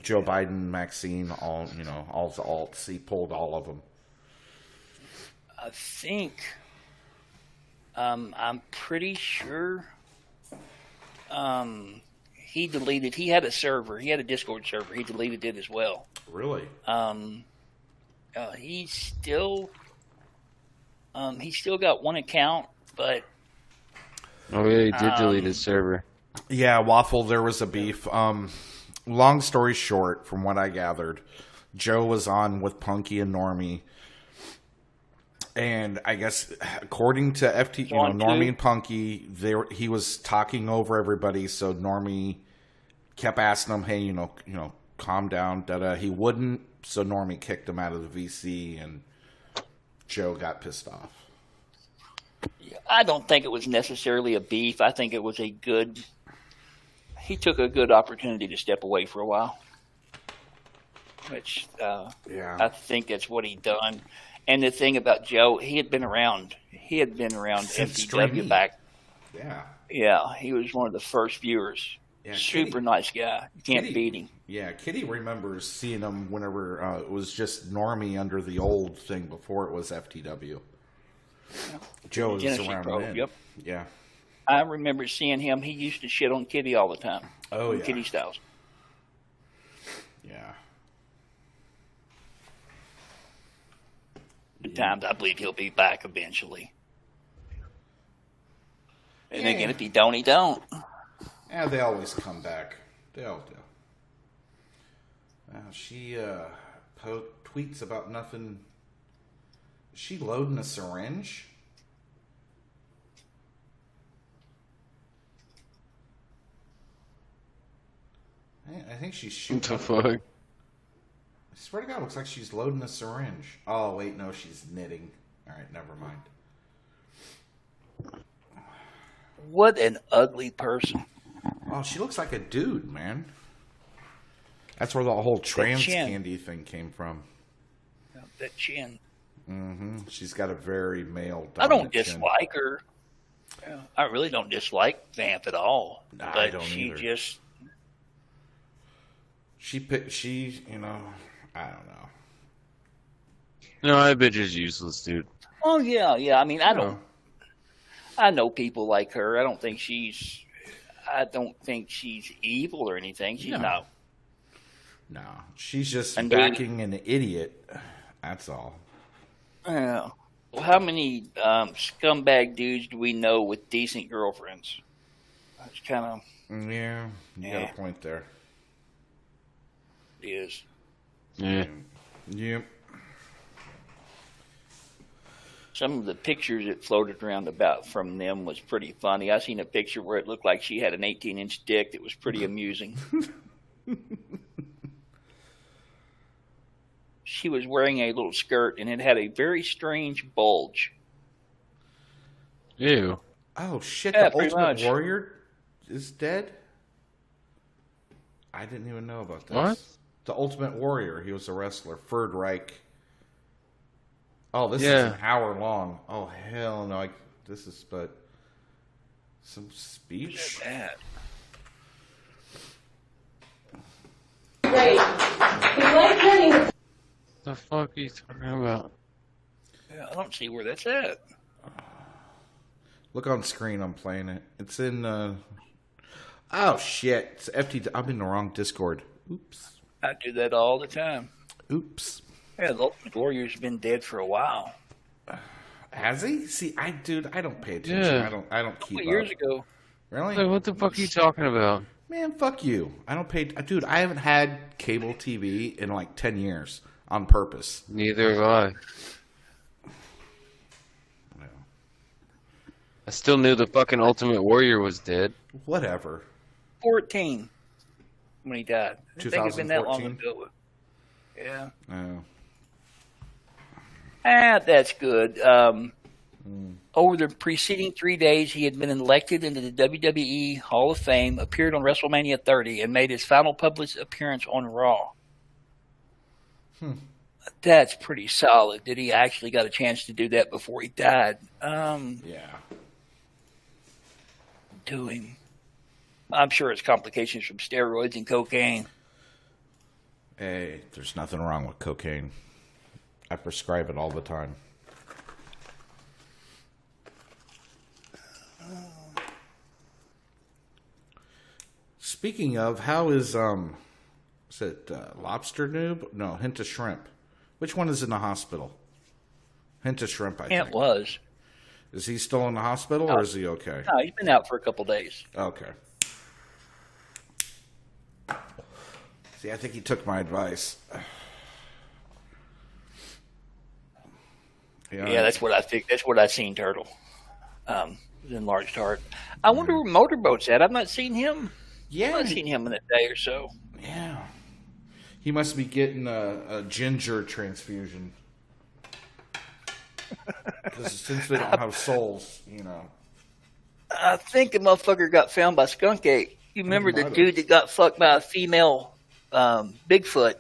Joe Biden, Maxine, all the alts. He pulled all of them. I think I'm pretty sure he deleted. He had a server. He had a Discord server. He deleted it as well. Really? He's still got one account, but oh yeah, he did delete his server. Yeah, Waffle. There was a beef. Long story short, from what I gathered, Joe was on with Punky and Normie, and I guess according to Normie and Punky, he was talking over everybody. So Normie kept asking him, "Hey, calm down." He wouldn't. So Normie kicked him out of the VC, and Joe got pissed off. I don't think it was necessarily a beef. I think it was he took a good opportunity to step away for a while, which I think that's what he done. And the thing about Joe, he had been around FTW back. Yeah, he was one of the first viewers. Yeah, super nice guy. You can't beat him. Yeah, Kitty remembers seeing him whenever it was just Normie under the old thing before it was FTW. Yeah. Joe was around then. Yep. Yeah. I remember seeing him. He used to shit on Kitty all the time. Oh, yeah. Kitty Styles. Yeah. Good times. I believe he'll be back eventually. And again, if he don't, he don't. Yeah, they always come back. They all do. She tweets about nothing. Is she loading a syringe? I think she's shooting. What the fuck? I swear to God, it looks like she's loading a syringe. Oh, wait, no, she's knitting. All right, never mind. What an ugly person. Oh, she looks like a dude, man. That's where the whole trans candy thing came from. That chin. Mm-hmm. She's got a very male. I don't dislike her. I really don't dislike Vamp at all. Nah, but I don't she either. just. She, I don't know. No, that bitch is useless, dude. Oh yeah, yeah. I mean, I know people like her. I don't think she's evil or anything. She's not. No, she's just backing an idiot. That's all. Yeah. Well, how many scumbag dudes do we know with decent girlfriends? That's kind of. Yeah, you got a point there. It is. Yeah. Yep. Some of the pictures that floated around about from them was pretty funny. I seen a picture where it looked like she had an 18-inch dick that was pretty amusing. She was wearing a little skirt, and it had a very strange bulge. Ew. Oh, shit, Yeah, the Ultimate much. Warrior is dead? I didn't even know about this. What? The Ultimate Warrior, he was a wrestler. Third Reich. Oh, this is Yeah. an hour long. Oh, hell no. This is but some speech? Look at The fuck are you talking about? that. Yeah, I don't see where that's at. Look on screen, I'm playing it. It's in, oh, shit. It's FT. I'm in the wrong Discord. Oops. I do that all the time. Oops. Yeah, the Ultimate Warrior's been dead for a while. Has he? See, I don't pay attention. Yeah. I don't keep Couple years up. ago. Really? Like, what the fuck are you talking about? Man, fuck you. I don't pay. Dude, I haven't had cable TV in like 10 years on purpose. Neither have I. I still knew the fucking Ultimate Warrior was dead. Whatever. 14 when he died. I didn't think it'd been that long 2014? ago. Yeah. Oh. That's good. Over the preceding 3 days, he had been elected into the WWE Hall of Fame, appeared on WrestleMania 30, and made his final public appearance on Raw. That's pretty solid that he actually got a chance to do that before he died. Yeah. To him. I'm sure it's complications from steroids and cocaine. Hey, there's nothing wrong with cocaine. I prescribe it all the time. Speaking of, how is it Lobster Noob? No, Hint of Shrimp. Which one is in the hospital? Hint of Shrimp, I think. It was. Is he still in the hospital, or is he okay? No, he's been out for a couple days. Okay. See, I think he took my advice. Yeah, that's what I think. That's what I seen, Turtle. Enlarged heart. I wonder where Motorboat's at. I've not seen him. Yeah. I've not seen him in a day or so. Yeah. He must be getting a ginger transfusion. Because since they don't have souls, you know. I think the motherfucker got found by Skunk Ape. You remember the might've. dude that got fucked by a female Bigfoot?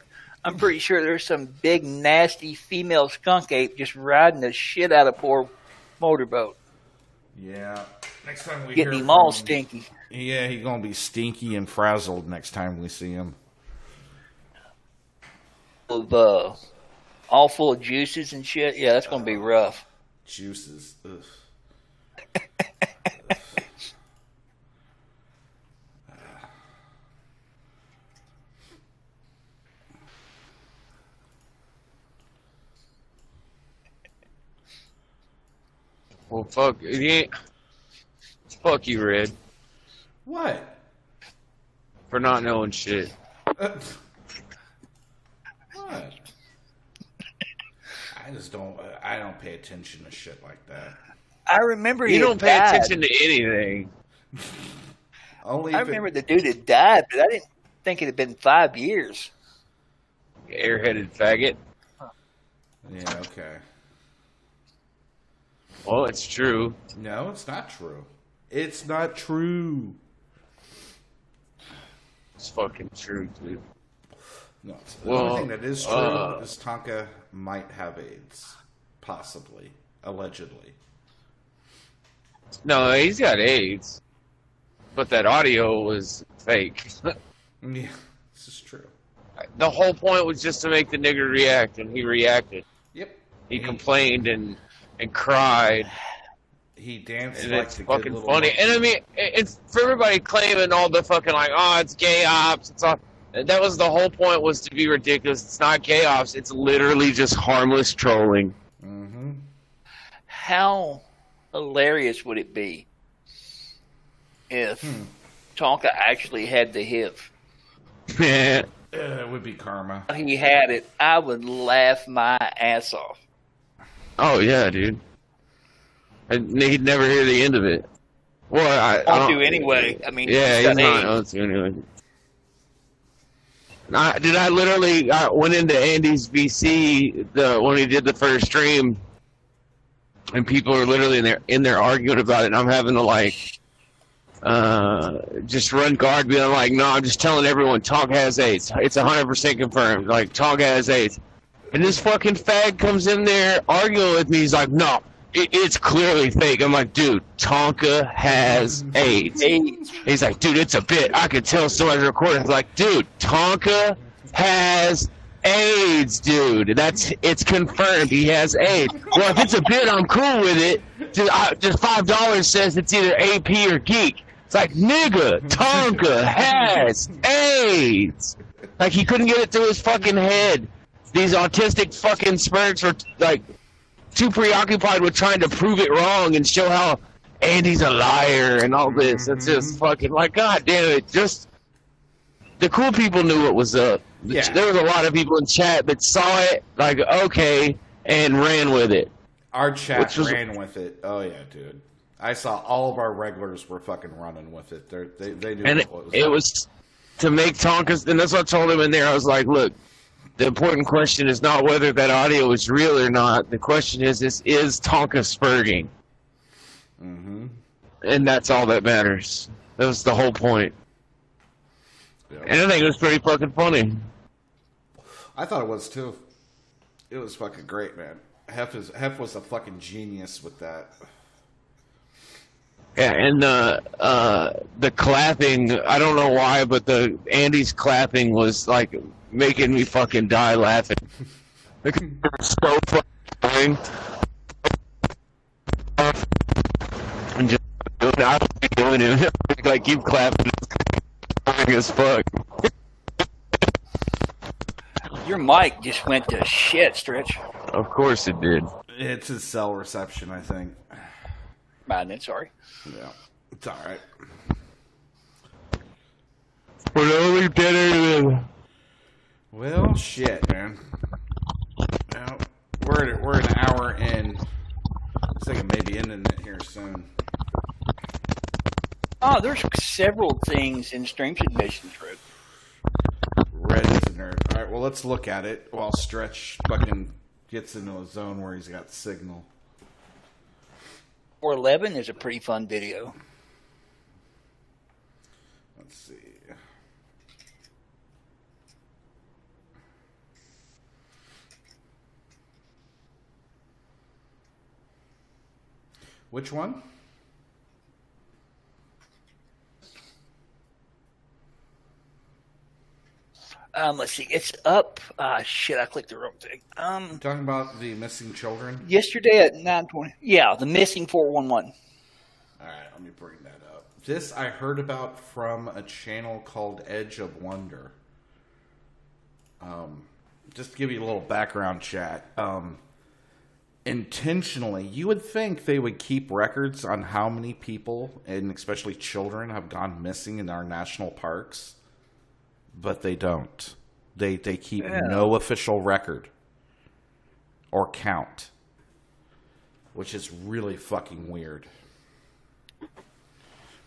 I'm pretty sure there's some big, nasty female skunk ape just riding the shit out of poor Motorboat. Yeah. Next time we Getting hear him from all stinky. Yeah, he's going to be stinky and frazzled next time we see him. Of, all full of juices and shit. Yeah, that's going to be rough. Juices. Ugh. Well, fuck. Fuck you, Red. What? For not knowing shit. What? I don't pay attention to shit like that. I remember You he don't pay died. attention to anything. Only I remember the dude that died, but I didn't think it had been 5 years. Airheaded faggot. Yeah, okay. Well, it's true. No, it's not true. It's not true. It's fucking true, dude. No, the Well, only thing that is true is Tonka might have AIDS. Possibly. Allegedly. No, he's got AIDS. But that audio was fake. Yeah, this is true. The whole point was just to make the nigger react, and he reacted. Yep. He complained, and and cried. He danced And like it's the good fucking little funny. monkey. And I mean, it's for everybody claiming all the fucking like, oh, it's gay ops. It's all. That was the whole point, was to be ridiculous. It's not gay ops. It's literally just harmless trolling. Mm-hmm. How hilarious would it be if Tonka actually had the HIV? It would be karma. If he had it, I would laugh my ass off. Oh yeah, dude. And he'd never hear the end of it. Well, I Won't don't do anyway. I mean, yeah, he's he's got not AIDS. going to anyway. I literally went into Andy's VC when he did the first stream, and people are literally in there arguing about it, and I'm having to like just run guard, being like, no, I'm just telling everyone Tonka has AIDS. It's 100% confirmed. Like, Tonka has AIDS. And this fucking fag comes in there arguing with me. He's like, no, it's clearly fake. I'm like, dude, Tonka has AIDS. He's like, dude, it's a bit. I could tell somebody's recording. I'm like, dude, Tonka has AIDS, dude. It's confirmed he has AIDS. Well, if it's a bit, I'm cool with it. Just $5 says it's either AP or geek. It's like, nigga, Tonka has AIDS. Like, he couldn't get it through his fucking head. These autistic fucking spurts were like too preoccupied with trying to prove it wrong and show how Andy's a liar and all this. It's just fucking like, god damn it. Just the cool people knew what was up. Yeah. There was a lot of people in chat that saw it, like, okay, and ran with it. Our chat ran with it. Oh yeah, dude. I saw all of our regulars were fucking running with it. They knew And what it was to make Tonka's, and that's what I told him in there. I was like, look, the important question is not whether that audio is real or not. The question is Tonka spurging? Mm-hmm. And that's all that matters. That was the whole point. Yeah. And I think it was pretty fucking funny. I thought it was too. It was fucking great, man. Hef was a fucking genius with that. Yeah, and the clapping, I don't know why, but Andy's clapping was like making me fucking die laughing. Like, it was so fucking and just I don't be doing it. Like, keep clapping. It's as fuck. Your mic just went to shit, Stretch. Of course it did. It's his cell reception, I think. Mine then, sorry. Yeah, it's all right. We're only better than. Well, shit, man. Now, we're an hour in. I think it may be ending it here soon. Oh, there's several things in stream submissions, Red. Red is a nerd. All right, well, let's look at it while Stretch fucking gets into a zone where he's got signal. 411 is a pretty fun video. Let's see. Which one? Let's see. It's up. Shit, I clicked the wrong thing. Talking about the missing children? Yesterday at 9:20. Yeah, the missing 411. All right, let me bring that up. This I heard about from a channel called Edge of Wonder. Just to give you a little background, chat. Intentionally, you would think they would keep records on how many people, and especially children, have gone missing in our national parks, but they don't. They keep no official record or count, which is really fucking weird.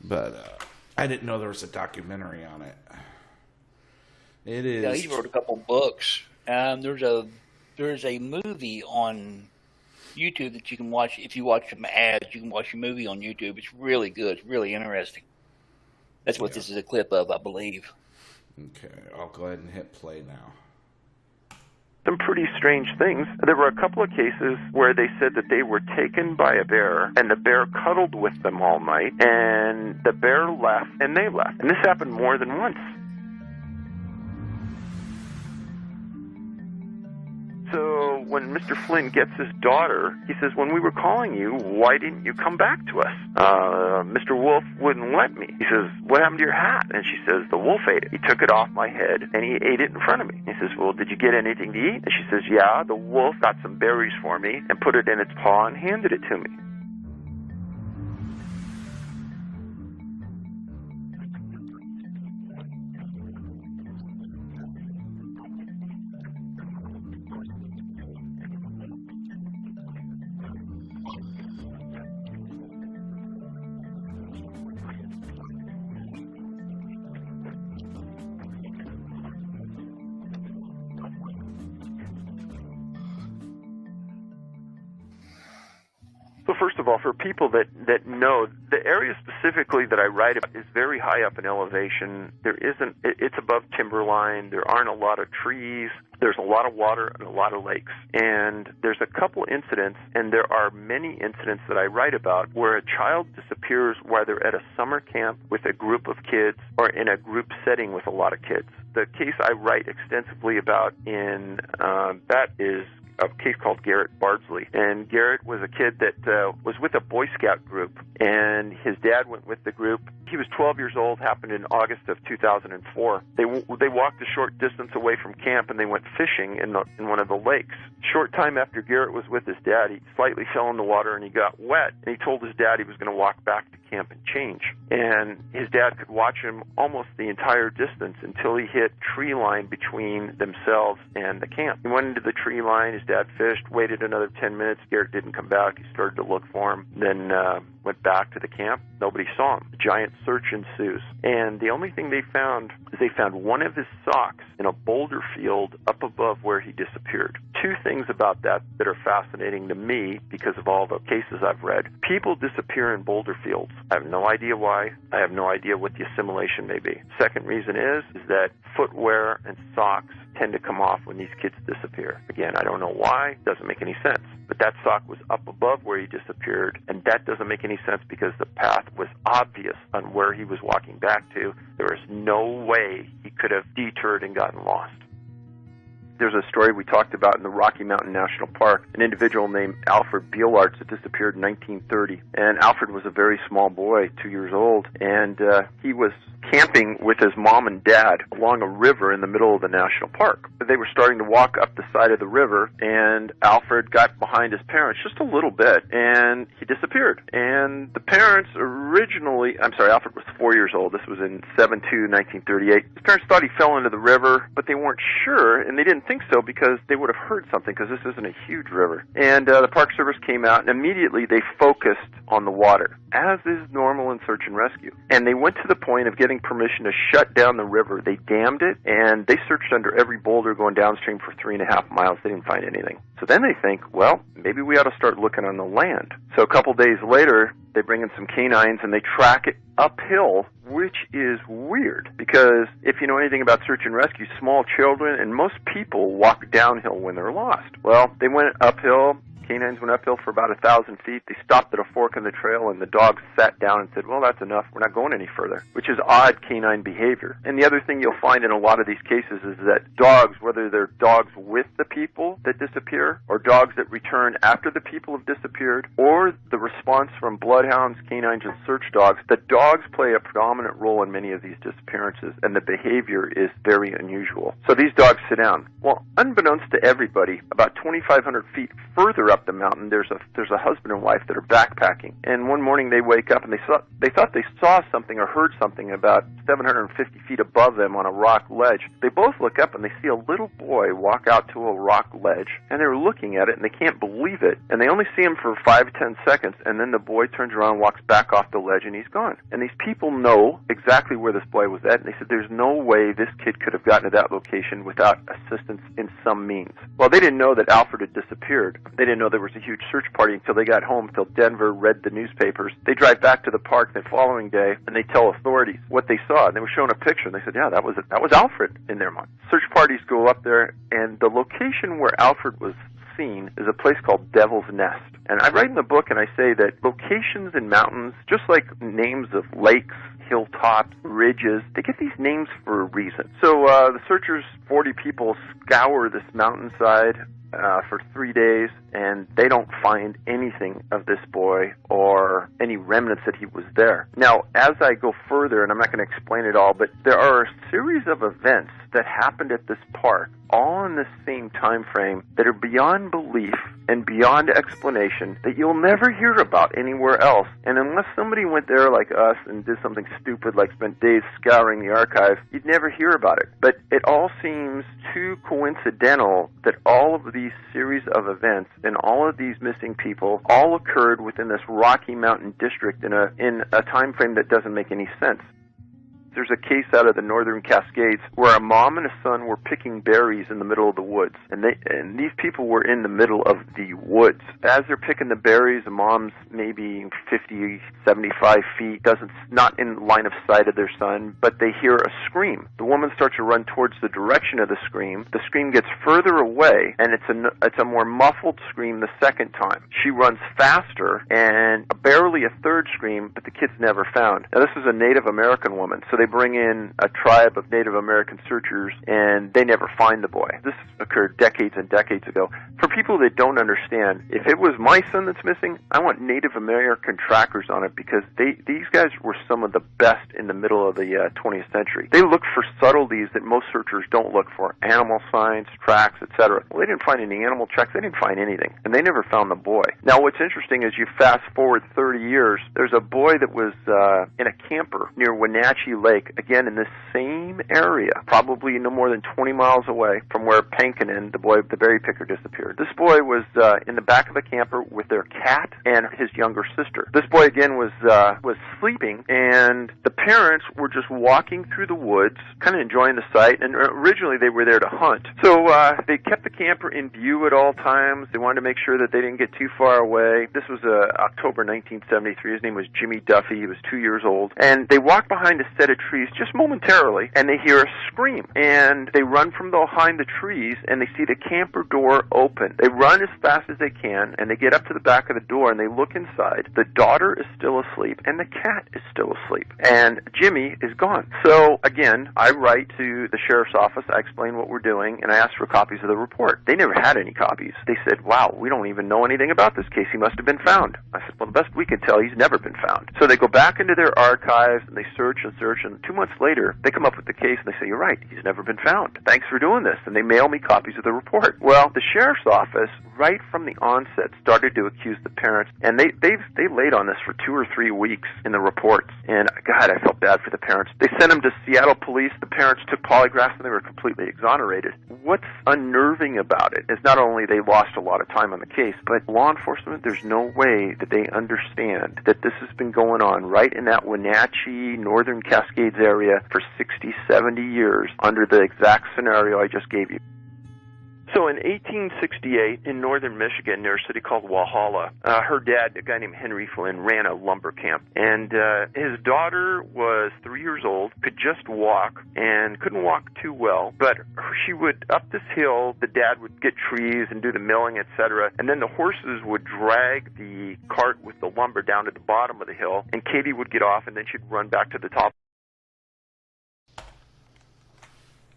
But I didn't know there was a documentary on it. It is. Yeah, he wrote a couple books. There's a movie on YouTube that you can watch. If you watch some ads, you can watch a movie on YouTube. It's really good. It's really interesting. That's what this is a clip of, I believe. Okay, I'll go ahead and hit play now. Some pretty strange things. There were a couple of cases where they said that they were taken by a bear, and the bear cuddled with them all night, and the bear left, and they left. And this happened more than once. So when Mr. Flynn gets his daughter, he says, when we were calling you, why didn't you come back to us? Mr. Wolf wouldn't let me. He says, what happened to your hat? And she says, the wolf ate it. He took it off my head, and he ate it in front of me. He says, well, did you get anything to eat? And she says, yeah, the wolf got some berries for me and put it in its paw and handed it to me. So first of all, for people that know, the area specifically that I write about is very high up in elevation. It's above timberline. There aren't a lot of trees. There's a lot of water and a lot of lakes. And there's a couple incidents, and there are many incidents that I write about where a child disappears while they're at a summer camp with a group of kids or in a group setting with a lot of kids. The case I write extensively about in that is a case called Garrett Bardsley. And Garrett was a kid that was with a Boy Scout group, and his dad went with the group. He was 12 years old, happened in August of 2004. They walked a short distance away from camp, and they went fishing in one of the lakes. Short time after Garrett was with his dad, he slightly fell in the water, and he got wet. And he told his dad he was going to walk back to camp and change. And his dad could watch him almost the entire distance until he hit tree line between themselves and the camp. He went into the tree line. His dad fished, waited another 10 minutes. Garrett didn't come back. He started to look for him, then went back to the camp. Nobody saw him. A giant search ensues. And the only thing they found is they found one of his socks in a boulder field up above where he disappeared. Two things about that are fascinating to me because of all the cases I've read. People disappear in boulder fields. I have no idea why. I have no idea what the assimilation may be. Second reason is that footwear and socks tend to come off when these kids disappear. Again, I don't know why. It doesn't make any sense. But that sock was up above where he disappeared, and that doesn't make any sense because the path was obvious on where he was walking back to. There is no way he could have detoured and gotten lost. There's a story we talked about in the Rocky Mountain National Park, an individual named Alfred Beelarts that disappeared in 1930. And Alfred was a very small boy, 2 years old, and he was camping with his mom and dad along a river in the middle of the national park. They were starting to walk up the side of the river, and Alfred got behind his parents just a little bit, and he disappeared. And the parents Alfred was 4 years old. This was in 7/2/1938. His parents thought he fell into the river, but they weren't sure, and they didn't think so because they would have heard something because this isn't a huge river. And the Park Service came out, and immediately they focused on the water, as is normal in search and rescue. And they went to the point of getting permission to shut down the river. They dammed it, and they searched under every boulder going downstream for 3.5 miles. They didn't find anything. So then they think, well, maybe we ought to start looking on the land. So a couple days later, they bring in some canines, and they track it uphill, which is weird, because if you know anything about search and rescue, small children and most people walk downhill when they're lost. Well, they went uphill. Canines went uphill for about 1,000 feet. They stopped at a fork in the trail, and the dogs sat down and said, well, that's enough. We're not going any further, which is odd canine behavior. And the other thing you'll find in a lot of these cases is that dogs, whether they're dogs with the people that disappear or dogs that return after the people have disappeared, or the response from bloodhounds, canines, and search dogs, the dogs play a predominant role in many of these disappearances, and the behavior is very unusual. So these dogs sit down. Well, unbeknownst to everybody, about 2,500 feet further up the mountain, there's a husband and wife that are backpacking. And one morning they wake up and they thought they saw something or heard something about 750 feet above them on a rock ledge. They both look up and they see a little boy walk out to a rock ledge, and they're looking at it and they can't believe it. And they only see him for 5-10 seconds, and then the boy turns around and walks back off the ledge, and he's gone. And these people know exactly where this boy was at, and they said there's no way this kid could have gotten to that location without assistance in some means. Well, they didn't know that Alfred had disappeared. They didn't know there was a huge search party until they got home, until Denver read the newspapers. They drive back to the park the following day, and they tell authorities what they saw. And they were shown a picture, and they said, yeah, that was Alfred in their mind. Search parties go up there, and the location where Alfred was seen is a place called Devil's Nest. And I write in the book, and I say that locations in mountains, just like names of lakes, hilltops, ridges, they get these names for a reason. So the searchers, 40 people, scour this mountainside, for 3 days, and they don't find anything of this boy or any remnants that he was there. Now, as I go further, and I'm not going to explain it all, but there are a series of events that happened at this park, all in the same time frame, that are beyond belief and beyond explanation, that you'll never hear about anywhere else. And unless somebody went there like us and did something stupid like spent days scouring the archive, you'd never hear about it. But it all seems too coincidental that all of these series of events and all of these missing people all occurred within this Rocky Mountain district in a time frame that doesn't make any sense. There's a case out of the Northern Cascades where a mom and a son were picking berries in the middle of the woods, and these people were in the middle of the woods. As they're picking the berries, the mom's maybe 50, 75 feet, not in line of sight of their son, but they hear a scream. The woman starts to run towards the direction of the scream. The scream gets further away, and it's a more muffled scream the second time. She runs faster, and barely a third scream, but the kid's never found. Now, this is a Native American woman, so they bring in a tribe of Native American searchers, and they never find the boy. This occurred decades and decades ago. For people that don't understand, if it was my son that's missing, I want Native American trackers on it, because these guys were some of the best in the middle of the 20th century. They looked for subtleties that most searchers don't look for, animal signs, tracks, etc. Well, they didn't find any animal tracks. They didn't find anything, and they never found the boy. Now, what's interesting is you fast forward 30 years, there's a boy that was in a camper near Wenatchee Lake, again in this same area, probably no more than 20 miles away from where Pankinen, the berry picker, disappeared. This boy was in the back of a camper with their cat and his younger sister. This boy again was sleeping, and the parents were just walking through the woods, kind of enjoying the sight, and originally they were there to hunt. So they kept the camper in view at all times. They wanted to make sure that they didn't get too far away. This was October 1973. His name was Jimmy Duffy. He was 2 years old. And they walked behind a set of trees just momentarily, and they hear a scream. And they run from behind the trees, and they see the camper door open. They run as fast as they can, and they get up to the back of the door, and they look inside. The daughter is still asleep, and the cat is still asleep. And Jimmy is gone. So, again, I write to the sheriff's office. I explain what we're doing, and I ask for copies of the report. They never had any copies. They said, wow, we don't even know anything about this case. He must have been found. I said, well, the best we can tell, he's never been found. So they go back into their archives, and they search and search, and 2 months later, they come up with the case, and they say, you're right, he's never been found. Thanks for doing this. And they mail me copies of the report. Well, the sheriff's office, right from the onset, started to accuse the parents, and they laid on this for 2 or 3 weeks in the reports. And, God, I felt bad for the parents. They sent them to Seattle police. The parents took polygraphs, and they were completely exonerated. What's unnerving about it is not only they lost a lot of time on the case, but law enforcement, there's no way that they understand that this has been going on right in that Wenatchee, Northern Cascades area for 60, 70 years under the exact scenario I just gave you. So in 1868, in northern Michigan, near a city called Walhalla, her dad, a guy named Henry Flynn, ran a lumber camp. And his daughter was 3 years old, could just walk, and couldn't walk too well. But she would, up this hill, the dad would get trees and do the milling, etc. And then the horses would drag the cart with the lumber down to the bottom of the hill, and Katie would get off, and then she'd run back to the top.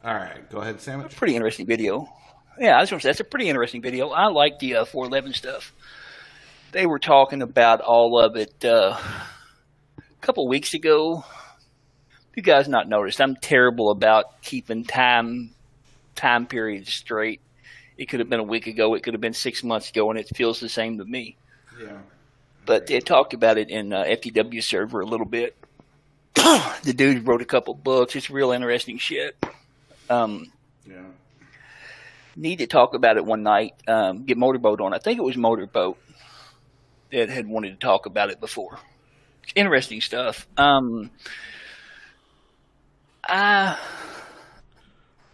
All right, go ahead, Sandwich. Pretty interesting video. Yeah, I was going to say, that's a pretty interesting video. I like the 411 stuff. They were talking about all of it a couple weeks ago. You guys not noticed, I'm terrible about keeping time periods straight. It could have been a week ago. It could have been 6 months ago, and it feels the same to me. Yeah. But they talked about it in FTW server a little bit. The dude wrote a couple books. It's real interesting shit. Yeah. Need to talk about it one night. Get Motorboat on. I think it was Motorboat that had wanted to talk about it before. It's interesting stuff. I'm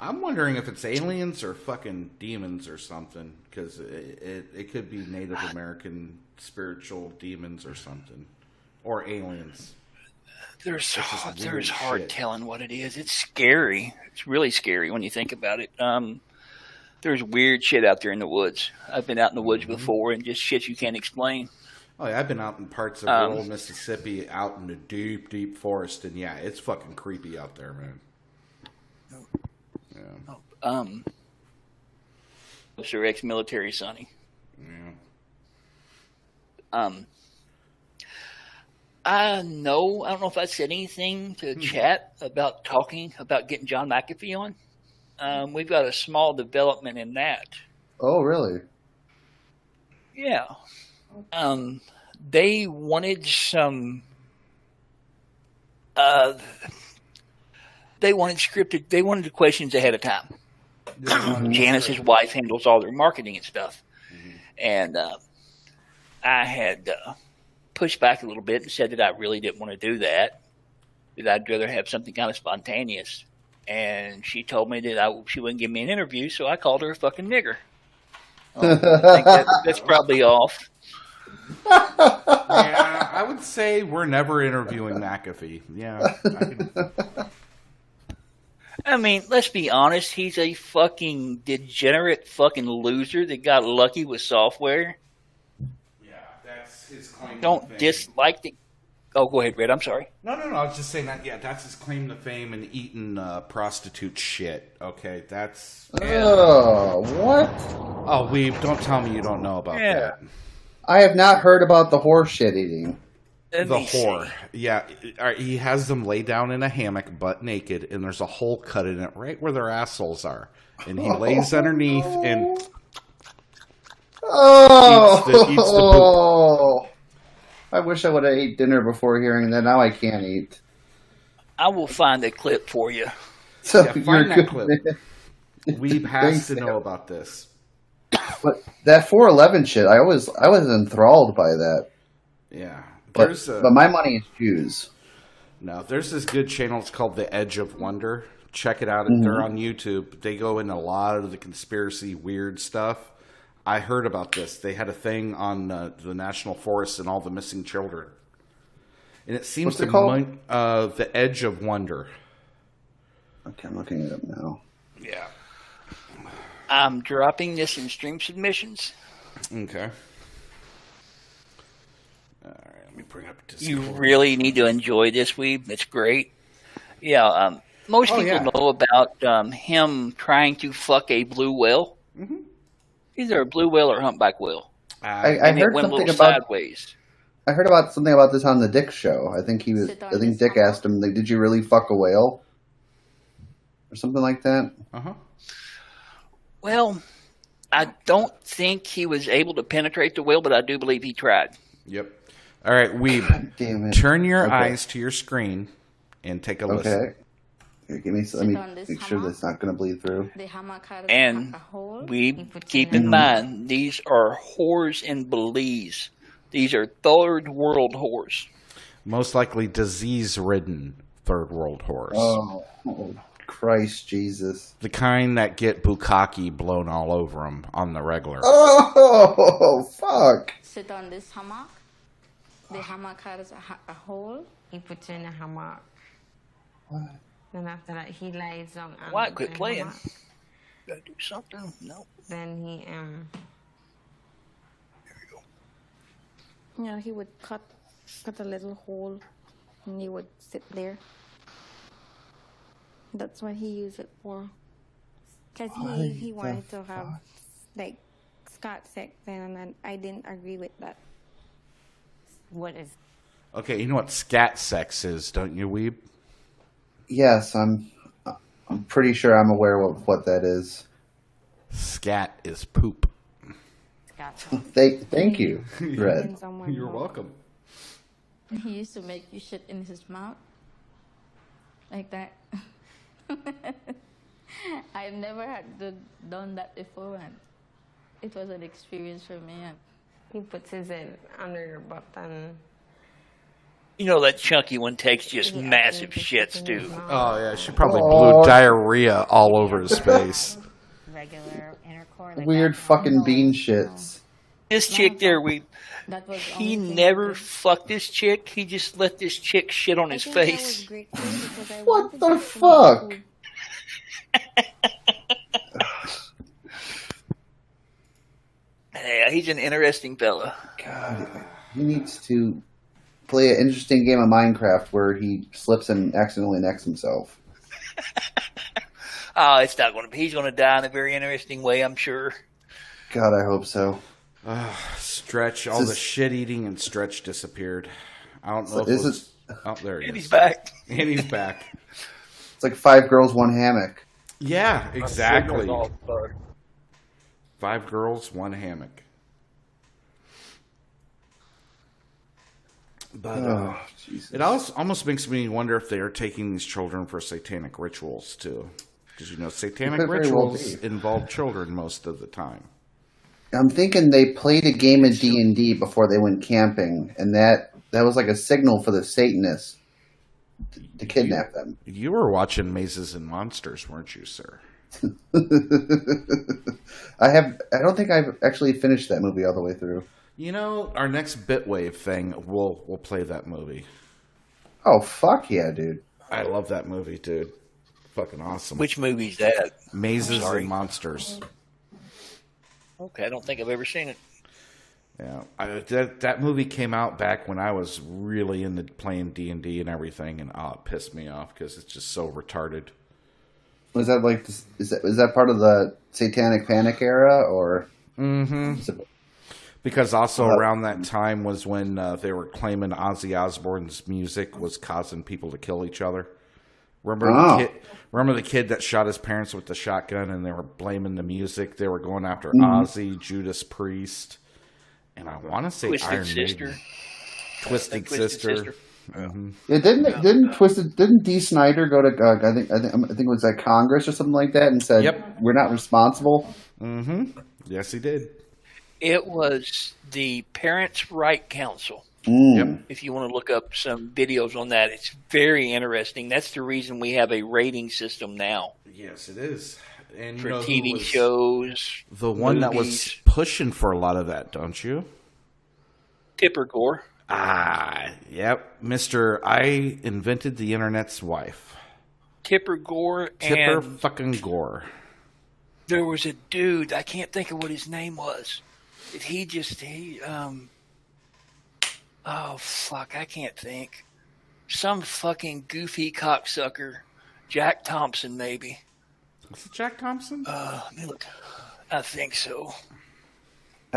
wondering if it's aliens or fucking demons or something, because it could be Native American spiritual demons or something, or aliens. There's hard telling what it is. It's scary. It's really scary when you think about it. There's weird shit out there in the woods. I've been out in the woods before, and just shit you can't explain. Oh yeah, I've been out in parts of rural Mississippi, out in the deep, deep forest, and yeah, it's fucking creepy out there, man. Yeah. or ex-military, Sonny. Yeah. I don't know if I said anything to chat about getting John McAfee on. We've got a small development in that. Oh, really? Yeah. They wanted some. They wanted the questions ahead of time. Janice's wife handles all their marketing and stuff. And I had pushed back a little bit and said that I really didn't want to do that, that I'd rather have something kind of spontaneous. And she told me that she wouldn't give me an interview, so I called her a fucking nigger. I think that's probably off. Yeah, I would say we're never interviewing McAfee. Yeah. I mean, let's be honest. He's a fucking degenerate fucking loser that got lucky with software. Yeah, that's his claim. Don't dislike the... Oh, go ahead, Red. I'm sorry. No. I was just saying that, yeah, that's his claim to fame and eating prostitute shit. Okay, that's... Oh, what? Oh, Weeb, don't tell me you don't know about that. I have not heard about the horse shit eating. The whore. Yeah, he has them lay down in a hammock, butt naked, and there's a hole cut in it right where their assholes are. And he lays underneath and eats the boot. I wish I would have ate dinner before hearing that. Now I can't eat. I will find a clip for you. So yeah, find that clip. Weeb has to know about this. But that 411 shit, I was enthralled by that. Yeah. But my money is Jews. No, there's this good channel. It's called The Edge of Wonder. Check it out. They're on YouTube. They go into a lot of the conspiracy weird stuff. I heard about this. They had a thing on the national forests and all the missing children. And it seems What's it called? The Edge of Wonder. Okay, I'm looking it up now. Yeah. I'm dropping this in stream submissions. Okay. All right, let me bring up Discord. You really need to enjoy this, Weeb. It's great. Yeah, most people know about him trying to fuck a blue whale. Mm-hmm. Either a blue whale or humpback whale. I and heard it went something a little about sideways. I heard about something about this on the Dick show. I think Dick asked him, like, "Did you really fuck a whale?" Or something like that. Well, I don't think he was able to penetrate the whale, but I do believe he tried. Yep. All right, Weeb. Damn it. Turn your eyes to your screen and take a listen. Okay. Here, let me make sure that's not going to bleed through. And we keep in mind, these are whores in Belize. These are third world whores. Most likely disease-ridden third world whores. Oh, Christ Jesus. The kind that get bukkake blown all over them on the regular. Oh, fuck. Sit on this hammock. The hammock has a hole. He puts in a hammock. What? Then after that, he lies on. Why quit playing? Gotta do something. No. Then he There you go. You know, he would cut a little hole, and he would sit there. That's what he used it for. Cause he wanted to have like scat sex, and I didn't agree with that. What is? Okay, you know what scat sex is, don't you, Weeb? Yes, I'm pretty sure I'm aware of what that is. Scat is poop. Thank you, Red. You're welcome. He used to make you shit in his mouth. Like that. I've never had done that before, and it was an experience for me. And he puts his head under your butt and... You know that chunky one takes just massive shits, too. Oh, yeah, she probably blew diarrhea all over his face. Regular intercourse. Weird fucking bean shits. This chick there, he never fucked this chick. He just let this chick shit on his face. What the fuck? Yeah, he's an interesting fella. God, he needs to play an interesting game of Minecraft where he slips and accidentally necks himself. Oh, it's not going to be. He's going to die in a very interesting way, I'm sure. God, I hope so. Stretch, all the shit eating and Stretch disappeared. I don't know if Is it was... it? Oh, there he is. And he's back. And he's back. It's like 5 girls, 1 hammock. Yeah, exactly. 5 girls, 1 hammock. But it almost makes me wonder if they are taking these children for satanic rituals too, because satanic rituals involve children most of the time. I'm thinking they played a game of D&D before they went camping, and that was like a signal for the Satanists to kidnap them. You were watching Mazes and Monsters, weren't you, sir? I don't think I've actually finished that movie all the way through. Our next Bitwave thing, we'll play that movie. Oh, fuck yeah, dude. I love that movie, dude. Fucking awesome. Which movie's that? Mazes and Monsters. Okay, I don't think I've ever seen it. Yeah, that movie came out back when I was really into playing D&D and everything, and it pissed me off because it's just so retarded. Was that like is that part of the Satanic Panic era, or? Mm-hmm. Because also around that time was when they were claiming Ozzy Osbourne's music was causing people to kill each other. Remember the kid that shot his parents with the shotgun, and they were blaming the music. They were going after Ozzy, Judas Priest, and I want to say Iron Maiden. Twisted Sister. Mm-hmm. Yeah, didn't Dee Snider go to I think it was like Congress or something like that and said, "Yep, we're not responsible." Mm-hmm. Yes, he did. It was the Parents' Right Council. Yep. If you want to look up some videos on that, it's very interesting. That's the reason we have a rating system now. Yes, it is. And for TV shows, the one that was pushing for a lot of that, don't you? Tipper Gore. Yep. Mr. I invented the internet's wife. Tipper Gore. Tipper fucking Gore. There was a dude, I can't think of what his name was. Oh, fuck, I can't think. Some fucking goofy cocksucker. Jack Thompson, maybe. Was it Jack Thompson? Look, I think so.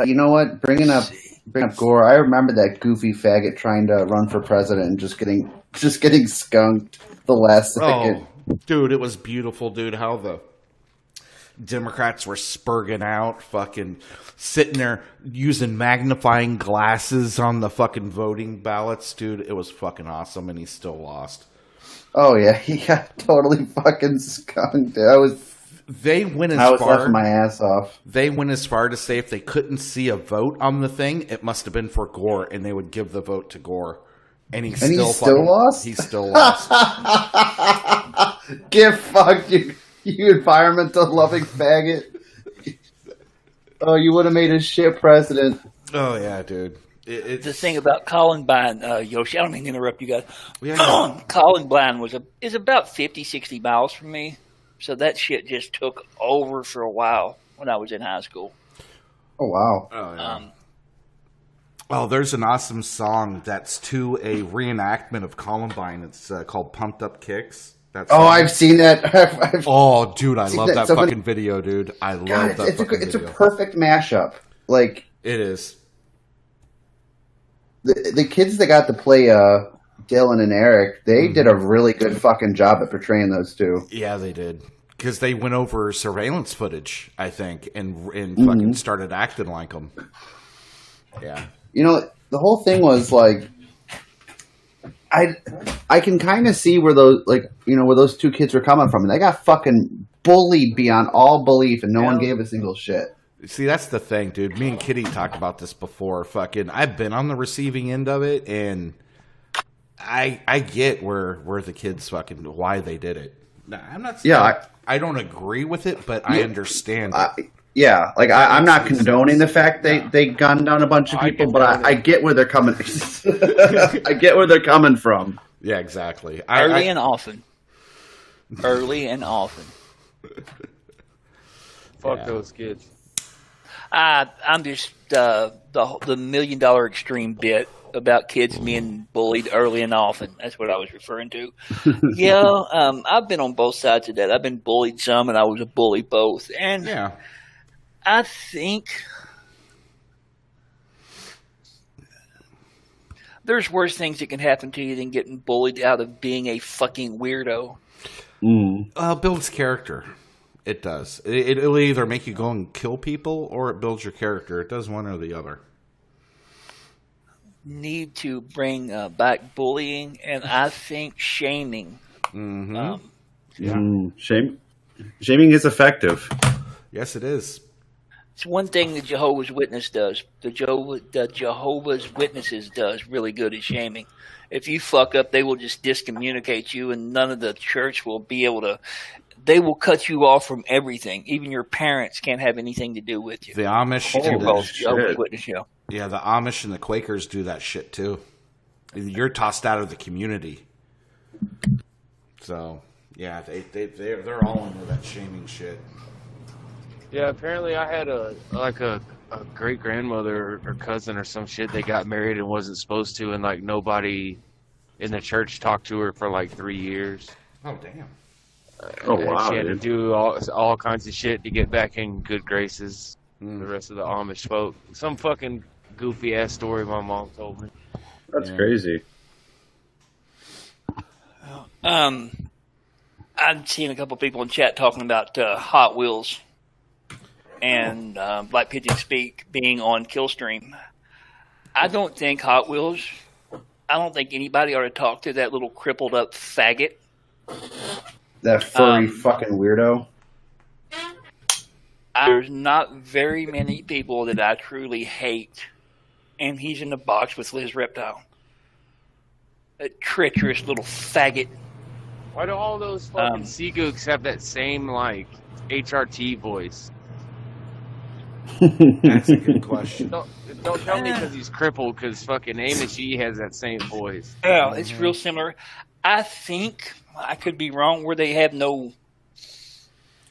You know what? Bringing up Gore, I remember that goofy faggot trying to run for president and just getting skunked the last second. Oh, dude, it was beautiful, dude, how the Democrats were spurging out, fucking sitting there using magnifying glasses on the fucking voting ballots, dude. It was fucking awesome, and he still lost. Oh yeah, he got totally fucking skunked. They went as I was far. laughing my ass off. They went as far to say if they couldn't see a vote on the thing, it must have been for Gore, and they would give the vote to Gore. And he still lost. He still lost. Get fucked, you environmental loving faggot. Oh, you would have made a shit president. Oh yeah, dude. The thing about Columbine, Yoshi, I don't mean to interrupt you guys. Yeah. Columbine is about 50, 60 miles from me. So that shit just took over for a while when I was in high school. Oh, wow. Oh, yeah. There's an awesome song that's to a reenactment of Columbine. It's called Pumped Up Kicks. I've seen that. Dude, I love that fucking video, dude. I love that fucking video. It's a perfect mashup. Like, it is. The kids that got to play Dylan and Eric, they did a really good fucking job at portraying those two. Yeah, they did. Because they went over surveillance footage, I think, and fucking started acting like them. Yeah. You know, the whole thing was like, I can kind of see where those two kids were coming from. And they got fucking bullied beyond all belief, and no one gave a single shit. See, that's the thing, dude. Me and Kitty talked about this before. Fucking, I've been on the receiving end of it, and I get where the kids fucking why they did it. Now, I'm not saying I don't agree with it, but I understand it. Yeah, like I'm not condoning the fact they gunned down a bunch of people, but I get where they're coming. I get where they're coming from. Yeah, exactly. Early and often. Fuck those kids. I'm just the $1 million extreme bit about kids being bullied early and often. That's what I was referring to. I've been on both sides of that. I've been bullied some, and I was a bully both. And I think there's worse things that can happen to you than getting bullied out of being a fucking weirdo. Builds character. It does. It'll either make you go and kill people, or it builds your character. It does one or the other. Need to bring back bullying, and I think shaming. Shaming is effective. Yes, it is. It's one thing the Jehovah's Witness does. The Jehovah's Witnesses does really good at shaming. If you fuck up, they will just discommunicate you, and none of the church will be able to. They will cut you off from everything. Even your parents can't have anything to do with you. The Amish. Jehovah's Witness, Yeah, the Amish and the Quakers do that shit too. You're tossed out of the community. So yeah, they're all into that shaming shit. Yeah, apparently I had a great grandmother or cousin or some shit. They got married and wasn't supposed to, and like nobody in the church talked to her for like 3 years. Oh damn. Oh wow. She had to do all kinds of shit to get back in good graces. The rest of the Amish folk. Some fucking goofy ass story my mom told me. That's crazy. I've seen a couple people in chat talking about Hot Wheels and Black Pigeon Speak being on Killstream. I don't think Hot Wheels. I don't think anybody ought to talk to that little crippled up faggot. That furry fucking weirdo. There's not very many people that I truly hate, and he's in the box with Liz Reptile. A treacherous little faggot. Why do all those fucking Seagooks have that same like HRT voice? That's a good question. Don't tell me because he's crippled, because fucking Amos Yee has that same voice. Yeah, it's real similar. I think, I could be wrong, where they have no...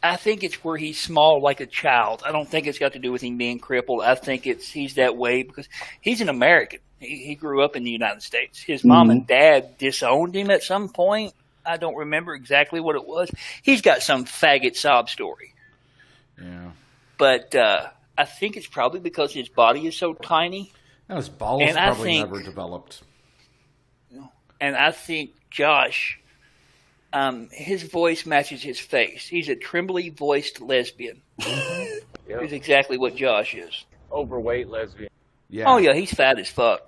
I think it's where he's small like a child. I don't think it's got to do with him being crippled. I think he's that way because he's an American. He grew up in the United States. His mom and dad disowned him at some point. I don't remember exactly what it was. He's got some faggot sob story. Yeah. But I think it's probably because his body is so tiny. No, his balls probably never developed. And I think Josh, his voice matches his face. He's a trembly-voiced lesbian. Yep. He's exactly what Josh is. Overweight lesbian. Yeah. Oh yeah, he's fat as fuck.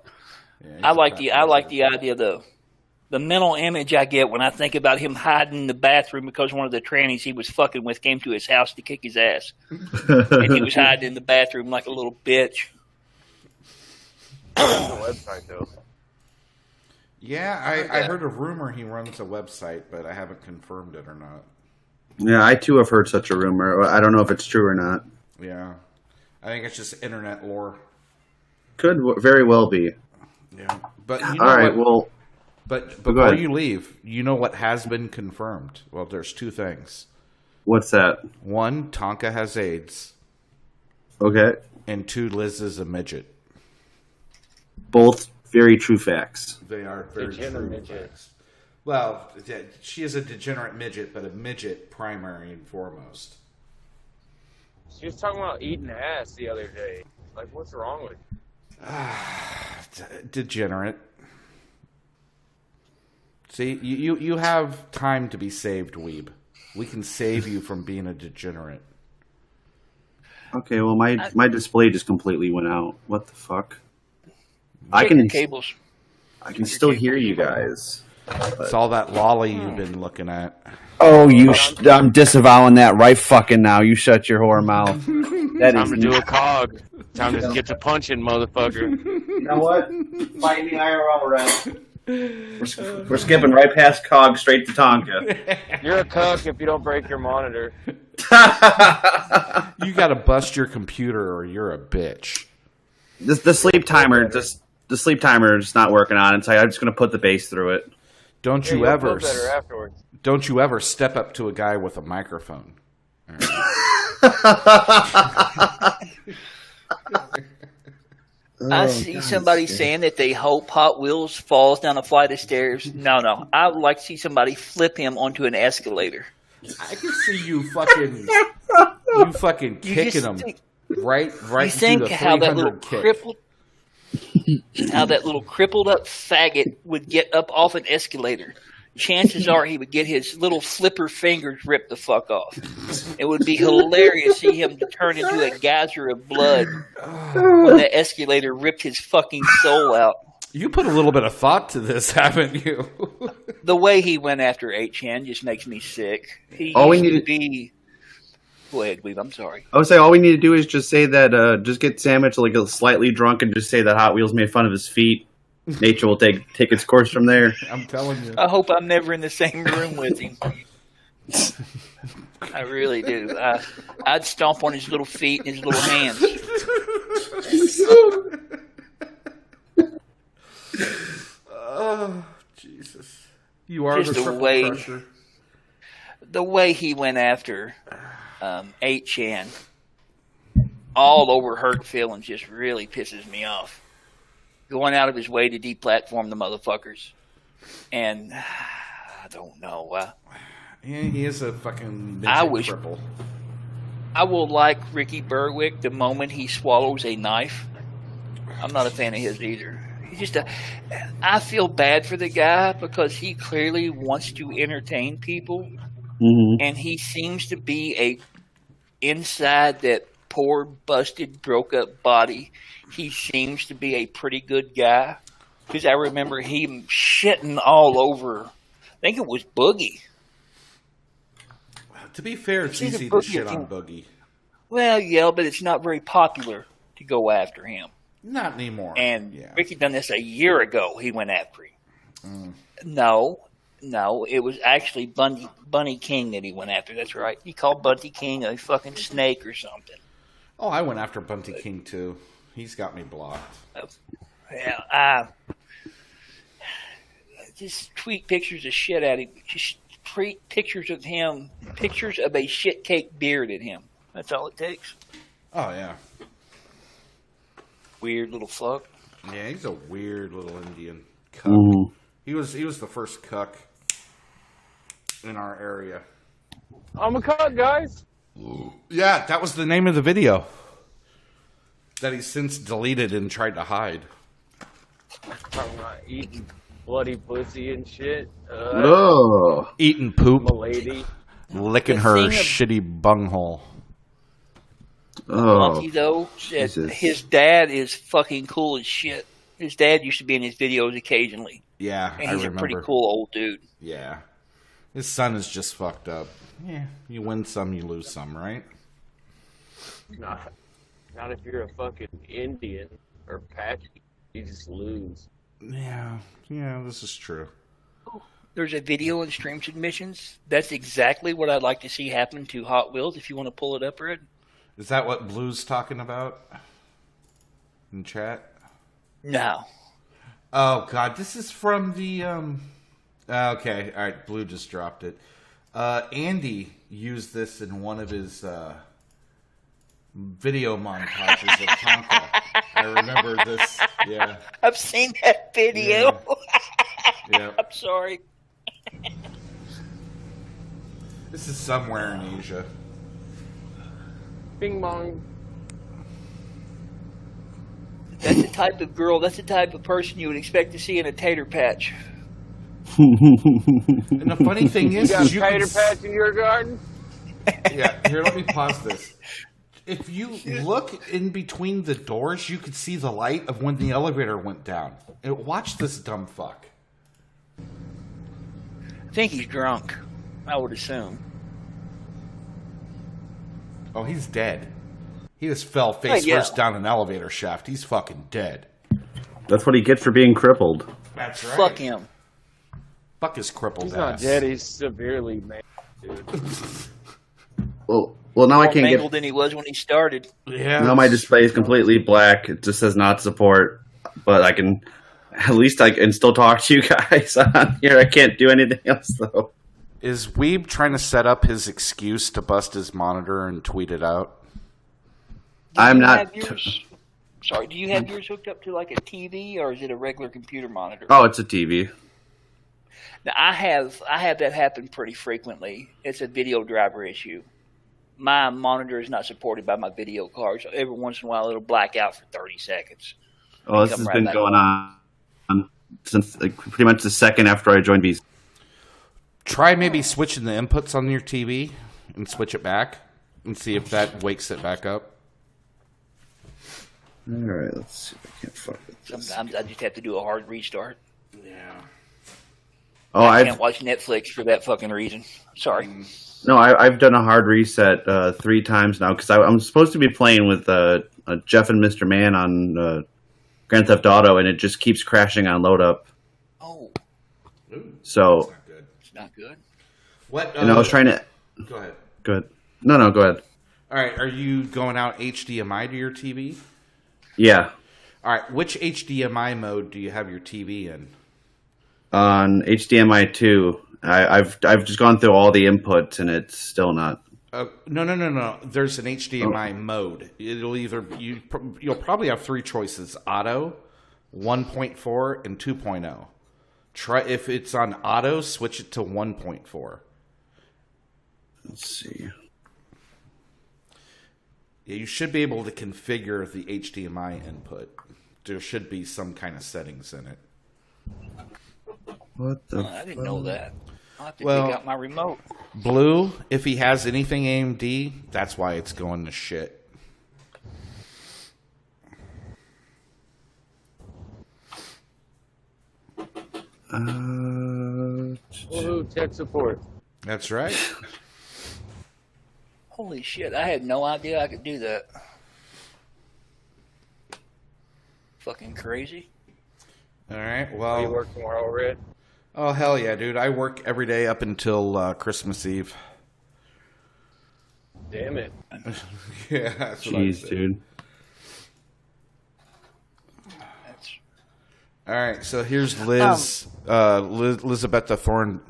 Yeah, I like the idea of the mental image I get when I think about him hiding in the bathroom because one of the trannies he was fucking with came to his house to kick his ass, and he was hiding in the bathroom like a little bitch. The website though. Yeah, I heard a rumor he runs a website, but I haven't confirmed it or not. Yeah, I too have heard such a rumor. I don't know if it's true or not. Yeah. I think it's just internet lore. Could very well be. Yeah. But you know all right, well... But before you leave, you know what has been confirmed? Well, there's two things. What's that? One, Tonka has AIDS. Okay. And two, Liz is a midget. Both very true facts. They are very true facts. Well, she is a degenerate midget, but a midget primary and foremost. She was talking about eating ass the other day. Like, what's wrong with you? Degenerate. See, you have time to be saved, Weeb. We can save you from being a degenerate. Okay, well, my display just completely went out. What the fuck? I can still hear you guys. It's all that lolly you've been looking at. Oh, I'm disavowing that right fucking now. You shut your whore mouth. Time to do a cog. Time to get to punching, motherfucker. You know what? Fight me IRL, right? We're skipping right past COG straight to Tonka. You're a cuck if you don't break your monitor. You gotta bust your computer or you're a bitch. The sleep timer is not working on it, so I'm just gonna put the bass through it. Don't you ever step up to a guy with a microphone. I see somebody saying that they hope Hot Wheels falls down a flight of stairs. No. I would like to see somebody flip him onto an escalator. I can see you fucking kicking him. Right You think how that little crippled, how that little crippled up faggot would get up off an escalator? Chances are he would get his little flipper fingers ripped the fuck off. It would be hilarious to see him turn into a geyser of blood when the escalator ripped his fucking soul out. You put a little bit of thought to this, haven't you? The way he went after 8chan just makes me sick. He All we used need to be... Go ahead, Weeb. I'm sorry. I would say all we need to do is just say that, just get Sandwich like slightly drunk and just say that Hot Wheels made fun of his feet. Nature will take its course from there. I'm telling you. I hope I'm never in the same room with him. I really do. I'd stomp on his little feet and his little hands. Oh, Jesus. You are Just the triple crusher. The way he went after 8chan all over hurt feelings just really pisses me off. Going out of his way to deplatform the motherfuckers. And I don't know. Yeah, he is a fucking cripple. I will like Ricky Berwick the moment he swallows a knife. I'm not a fan of his either. I feel bad for the guy because he clearly wants to entertain people. Mm-hmm. And he seems to be inside that poor, busted, broke up body. He seems to be a pretty good guy. Because I remember him shitting all over, I think it was Boogie. To be fair, it's easy to shit on Boogie. Well, yeah, but it's not very popular to go after him. Not anymore. And Ricky done this a year ago. He went after him. No, it was actually Bunny King that he went after. That's right. He called Bunty King a fucking snake or something. Oh, I went after Bunty King too. He's got me blocked. Yeah, just tweet pictures of shit at him. Just tweet pictures of him, pictures of a shit cake beard at him. That's all it takes. Oh yeah. Weird little fuck. Yeah, he's a weird little Indian cuck. Mm-hmm. He was the first cuck in our area. I'm a cuck, guys. Yeah, that was the name of the video that he's since deleted and tried to hide. I'm not eating bloody pussy and shit. Eating poop. My lady. Licking her shitty bunghole. Lucky though, his dad is fucking cool as shit. His dad used to be in his videos occasionally. Yeah, and he's a pretty cool old dude. Yeah. His son is just fucked up. Yeah, you win some, you lose some, right? Not if you're a fucking Indian or Apache. You just lose. Yeah, this is true. There's a video in stream submissions. That's exactly what I'd like to see happen to Hot Wheels. If you want to pull it up, Red. Is that what Blue's talking about in chat? No. Oh God, this is from the. Okay, all right. Blue just dropped it. Andy used this in one of his video montages of Tonka. I remember this. Yeah, I've seen that video. Yeah. I'm sorry. This is somewhere in Asia. Bing bong. That's the type of girl, that's the type of person you would expect to see in a tater patch. And the funny thing is, you got a tater patch in your garden? Yeah, here, let me pause this. If you look in between the doors, you could see the light of when the elevator went down. Watch this dumb fuck. I think he's drunk, I would assume. Oh, he's dead. He just fell face first down an elevator shaft. He's fucking dead. That's what he gets for being crippled. That's right. Fuck him. Fuck his crippled He's ass. not dead. He's severely mad, dude. Well, now I can't mangled get. than he was when he started. Yeah. Now my display is completely black. It just says not support, but I can. At least I can still talk to you guys on here. I can't do anything else though. Is Weeb trying to set up his excuse to bust his monitor and tweet it out? I'm not. Sorry, do you have yours hooked up to like a TV or is it a regular computer monitor? Oh, it's a TV. Now I have that happen pretty frequently. It's a video driver issue. my monitor is not supported by my video card, so every once in a while it'll black out for 30 seconds. Oh, this has been going on since like, pretty much the second after I joined Beast. Try maybe switching the inputs on your TV and switch it back and see if that wakes it back up. All right, let's see if I can't fuck with this. Sometimes I just have to do a hard restart. Yeah. Oh, I can't watch Netflix for that fucking reason. Sorry. No, I've done a hard reset 3 times now because I'm supposed to be playing with Jeff and Mr. Man on Grand Theft Auto, and it just keeps crashing on load up. Oh. So. It's not good. What? And I was trying to. Go ahead. Good. No, go ahead. All right. Are you going out HDMI to your TV? Yeah. All right. Which HDMI mode do you have your TV in? On HDMI 2. I've just gone through all the inputs and it's still not. No. There's an HDMI mode. It'll either you'll probably have 3 choices: auto, 1.4, and 2.0. Try if it's on auto, switch it to 1.4. Let's see. Yeah, you should be able to configure the HDMI input. There should be some kind of settings in it. What the? I didn't know that. I'll have to Well, dig out my remote. Blue, if he has anything AMD, that's why it's going to shit. Woohoo, tech support. That's right. Holy shit, I had no idea I could do that. Fucking crazy. All right, well. Are you work tomorrow, Red? Oh, hell yeah, dude. I work every day up until Christmas Eve. Damn it. Yeah, that's what I Jeez, said. dude. All right, so here's Liz, Elizabetha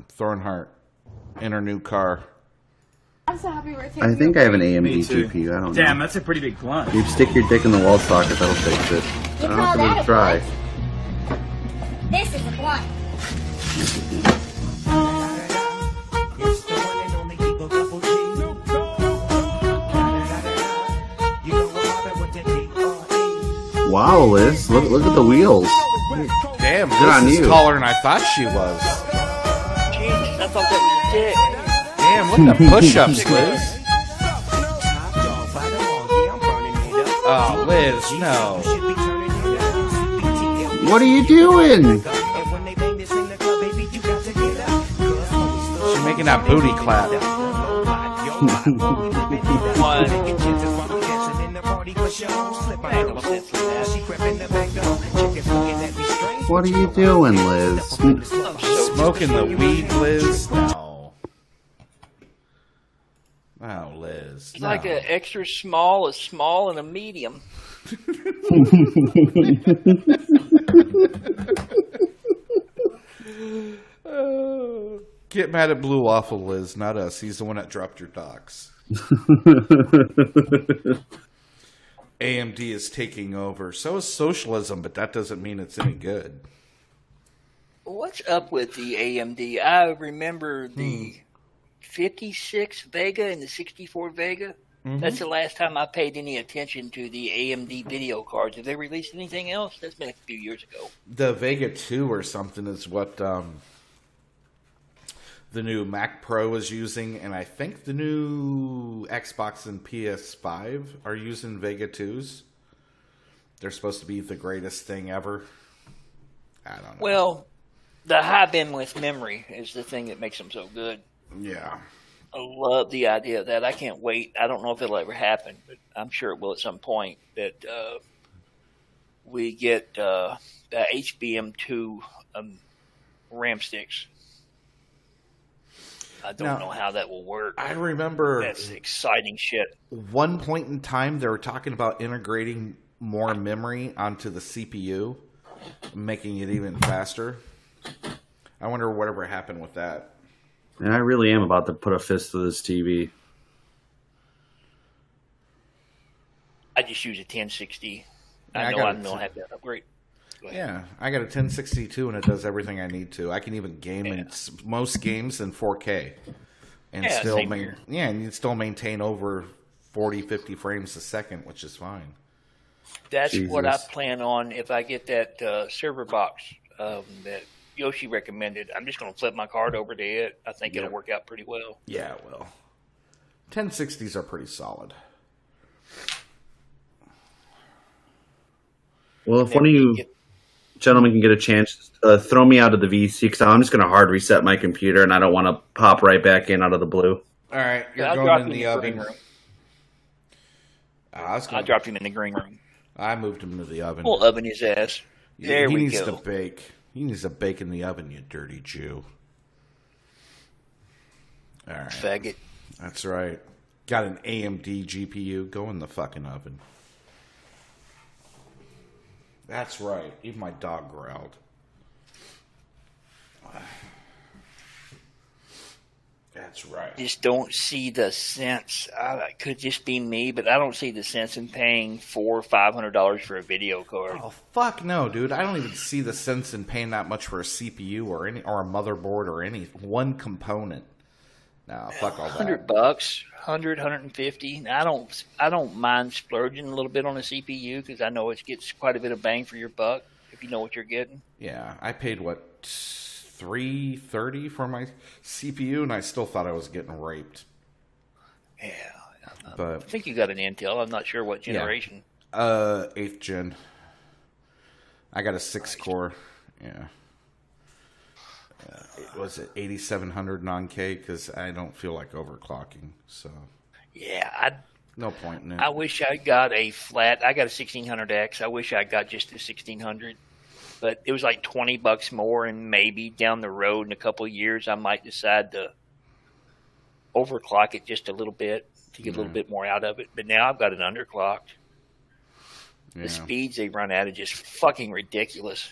Thornhart in her new car. I'm so happy we're taking I think I have an AMD Me too. GPU. I don't know. Damn, that's a pretty big blunt. You stick your dick in the wall socket, that'll fix it. I don't have to try. This is a blunt. Wow, Liz, look at the wheels. Damn, Good on Liz is you. taller than I thought she was. Jesus, I thought that was dick. Damn, look at the push-ups, Liz. Oh, Liz, no. What are you doing? She's making that booty clap. What are you doing, Liz? Smoking the weed, Liz? No. Oh, Liz. It's like an extra small, a small, and a medium. Get mad at Blue Waffle, Liz, not us. He's the one that dropped your docs. AMD is taking over. So is socialism, but that doesn't mean it's any good. What's up with the AMD? I remember the 56 Vega and the 64 Vega. Mhm. That's the last time I paid any attention to the AMD video cards. Have they released anything else? That's been a few years ago. The Vega 2 or something is what the new Mac Pro is using, and I think the new Xbox and PS5 are using Vega 2s. They're supposed to be the greatest thing ever. I don't know. Well, the high bandwidth memory is the thing that makes them so good. Yeah. I love the idea of that. I can't wait. I don't know if it'll ever happen, but I'm sure it will at some point, that we get the HBM2 RAM sticks. I don't know how that will work. I remember that's exciting shit. One point in time, they were talking about integrating more memory onto the CPU, making it even faster. I wonder whatever happened with that. And I really am about to put a fist to this TV. I just use a 1060. Yeah, I I know got I it. don't have that upgrade. Yeah, I got a 1062 and it does everything I need to. I can even game in most games in 4K. and Yeah, still same here. and you'd still maintain over 40, 50 frames a second, which is fine. That's what I Jesus. plan on if I get that server box that Yoshi recommended. I'm just going to flip my card over to it. I think it'll work out pretty well. Yeah, well, 1060s are pretty solid. Well, if one of you gentlemen can get a chance, throw me out of the VC because I'm just going to hard reset my computer, and I don't want to pop right back in out of the blue. All right, you're I'll going drop in you the in the oven. green room. I dropped him in the green room. I moved him to the oven. We'll oven his ass. There he we needs go. to bake. He needs to bake in the oven, you dirty Jew. All right. Faggot. That's right. Got an AMD GPU. Go in the fucking oven. That's right. Even my dog growled. That's right. Just don't see the sense. It could just be me, but I don't see the sense in paying $400 or $500 for a video card. Oh fuck no, dude! I don't even see the sense in paying that much for a CPU or a motherboard or any one component. No, fuck all that. $100, 100, 150. I don't mind splurging a little bit on a CPU because I know it gets quite a bit of bang for your buck if you know what you're getting. Yeah, I paid what $330 for my CPU, and I still thought I was getting raped. Yeah, but I think you got an Intel. I'm not sure what generation. 8th gen. I got a 6-core. Yeah. Was it 8700 non-K? Because I don't feel like overclocking. So yeah, no point in it. I wish I got a flat. I got a 1600X. I wish I got just a 1600. But it was like $20 more, and maybe down the road in a couple of years, I might decide to overclock it just a little bit to get a little bit more out of it. But now I've got it underclocked. Yeah. The speeds they run at are just fucking ridiculous.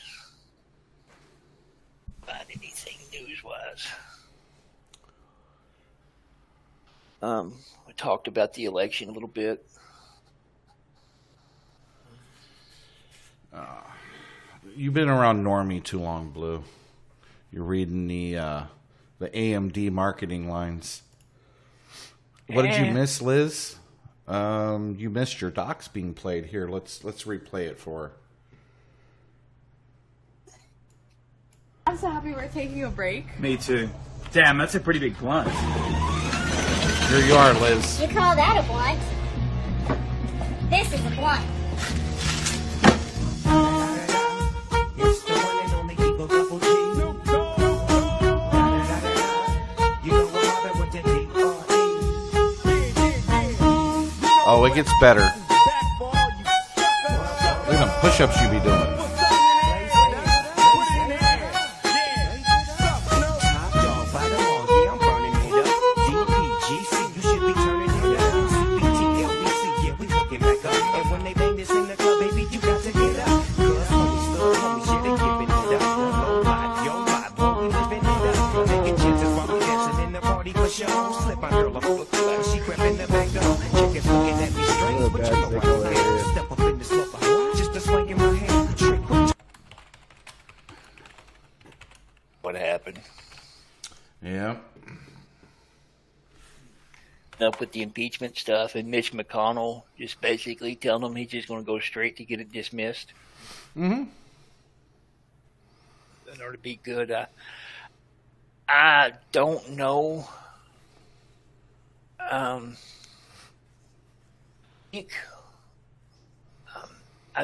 Find anything news-wise. We talked about the election a little bit. You've been around Normie too long, Blue. You're reading the AMD marketing lines. What did you miss, Liz? You missed your docs being played. Here, let's replay it for her. I'm so happy we're taking a break. Me too. Damn, that's a pretty big blunt. Here you are, Liz. You call that a blunt? This is a blunt. Oh, it gets better. Look at them push-ups you be doing. What happened? Yeah. Up with the impeachment stuff, and Mitch McConnell just basically telling him he's just going to go straight to get it dismissed. Mm-hmm. That ought to be good. I don't know. I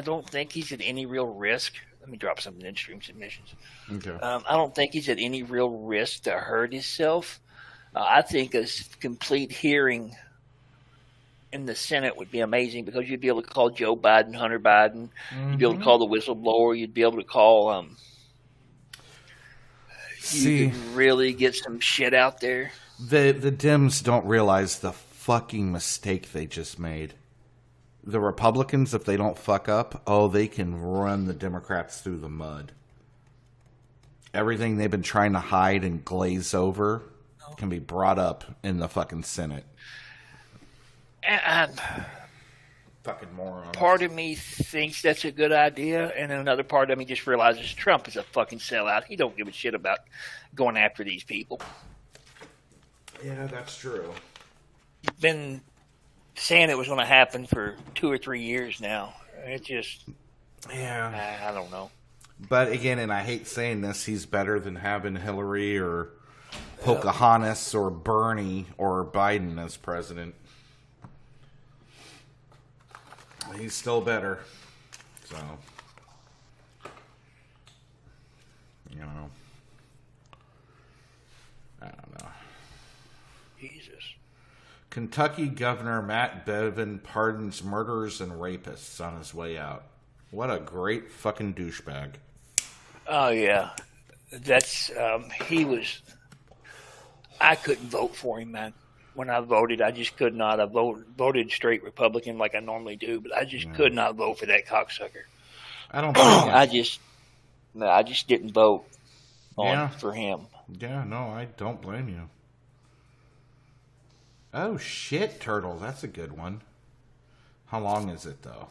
don't think he's at any real risk. Let me drop something in stream submissions. Okay. I don't think he's at any real risk to hurt himself. I think a complete hearing in the Senate would be amazing because you'd be able to call Joe Biden, Hunter Biden. You'd be able to call the whistleblower. You'd be able to call you could really get some shit out there. The Dems don't realize the fucking mistake they just made. The Republicans, if they don't fuck up, they can run the Democrats through the mud. Everything they've been trying to hide and glaze over can be brought up in the fucking Senate. And fucking moron. Part of me thinks that's a good idea, and another part of me just realizes Trump is a fucking sellout. He don't give a shit about going after these people. Yeah, that's true. Been saying it was going to happen for 2 or 3 years now. It just, yeah, I don't know. But again, and I hate saying this, he's better than having Hillary or Pocahontas or Bernie or Biden as president. He's still better. So, you know, I don't know. Jesus. Kentucky Governor Matt Bevin pardons murderers and rapists on his way out. What a great fucking douchebag. Oh, yeah. That's, he was, I couldn't vote for him, man. When I voted, I just could not. I voted straight Republican like I normally do, but I just could not vote for that cocksucker. I don't blame you. I just didn't vote for him. Yeah, no, I don't blame you. Oh shit, Turtle, that's a good one. How long is it though?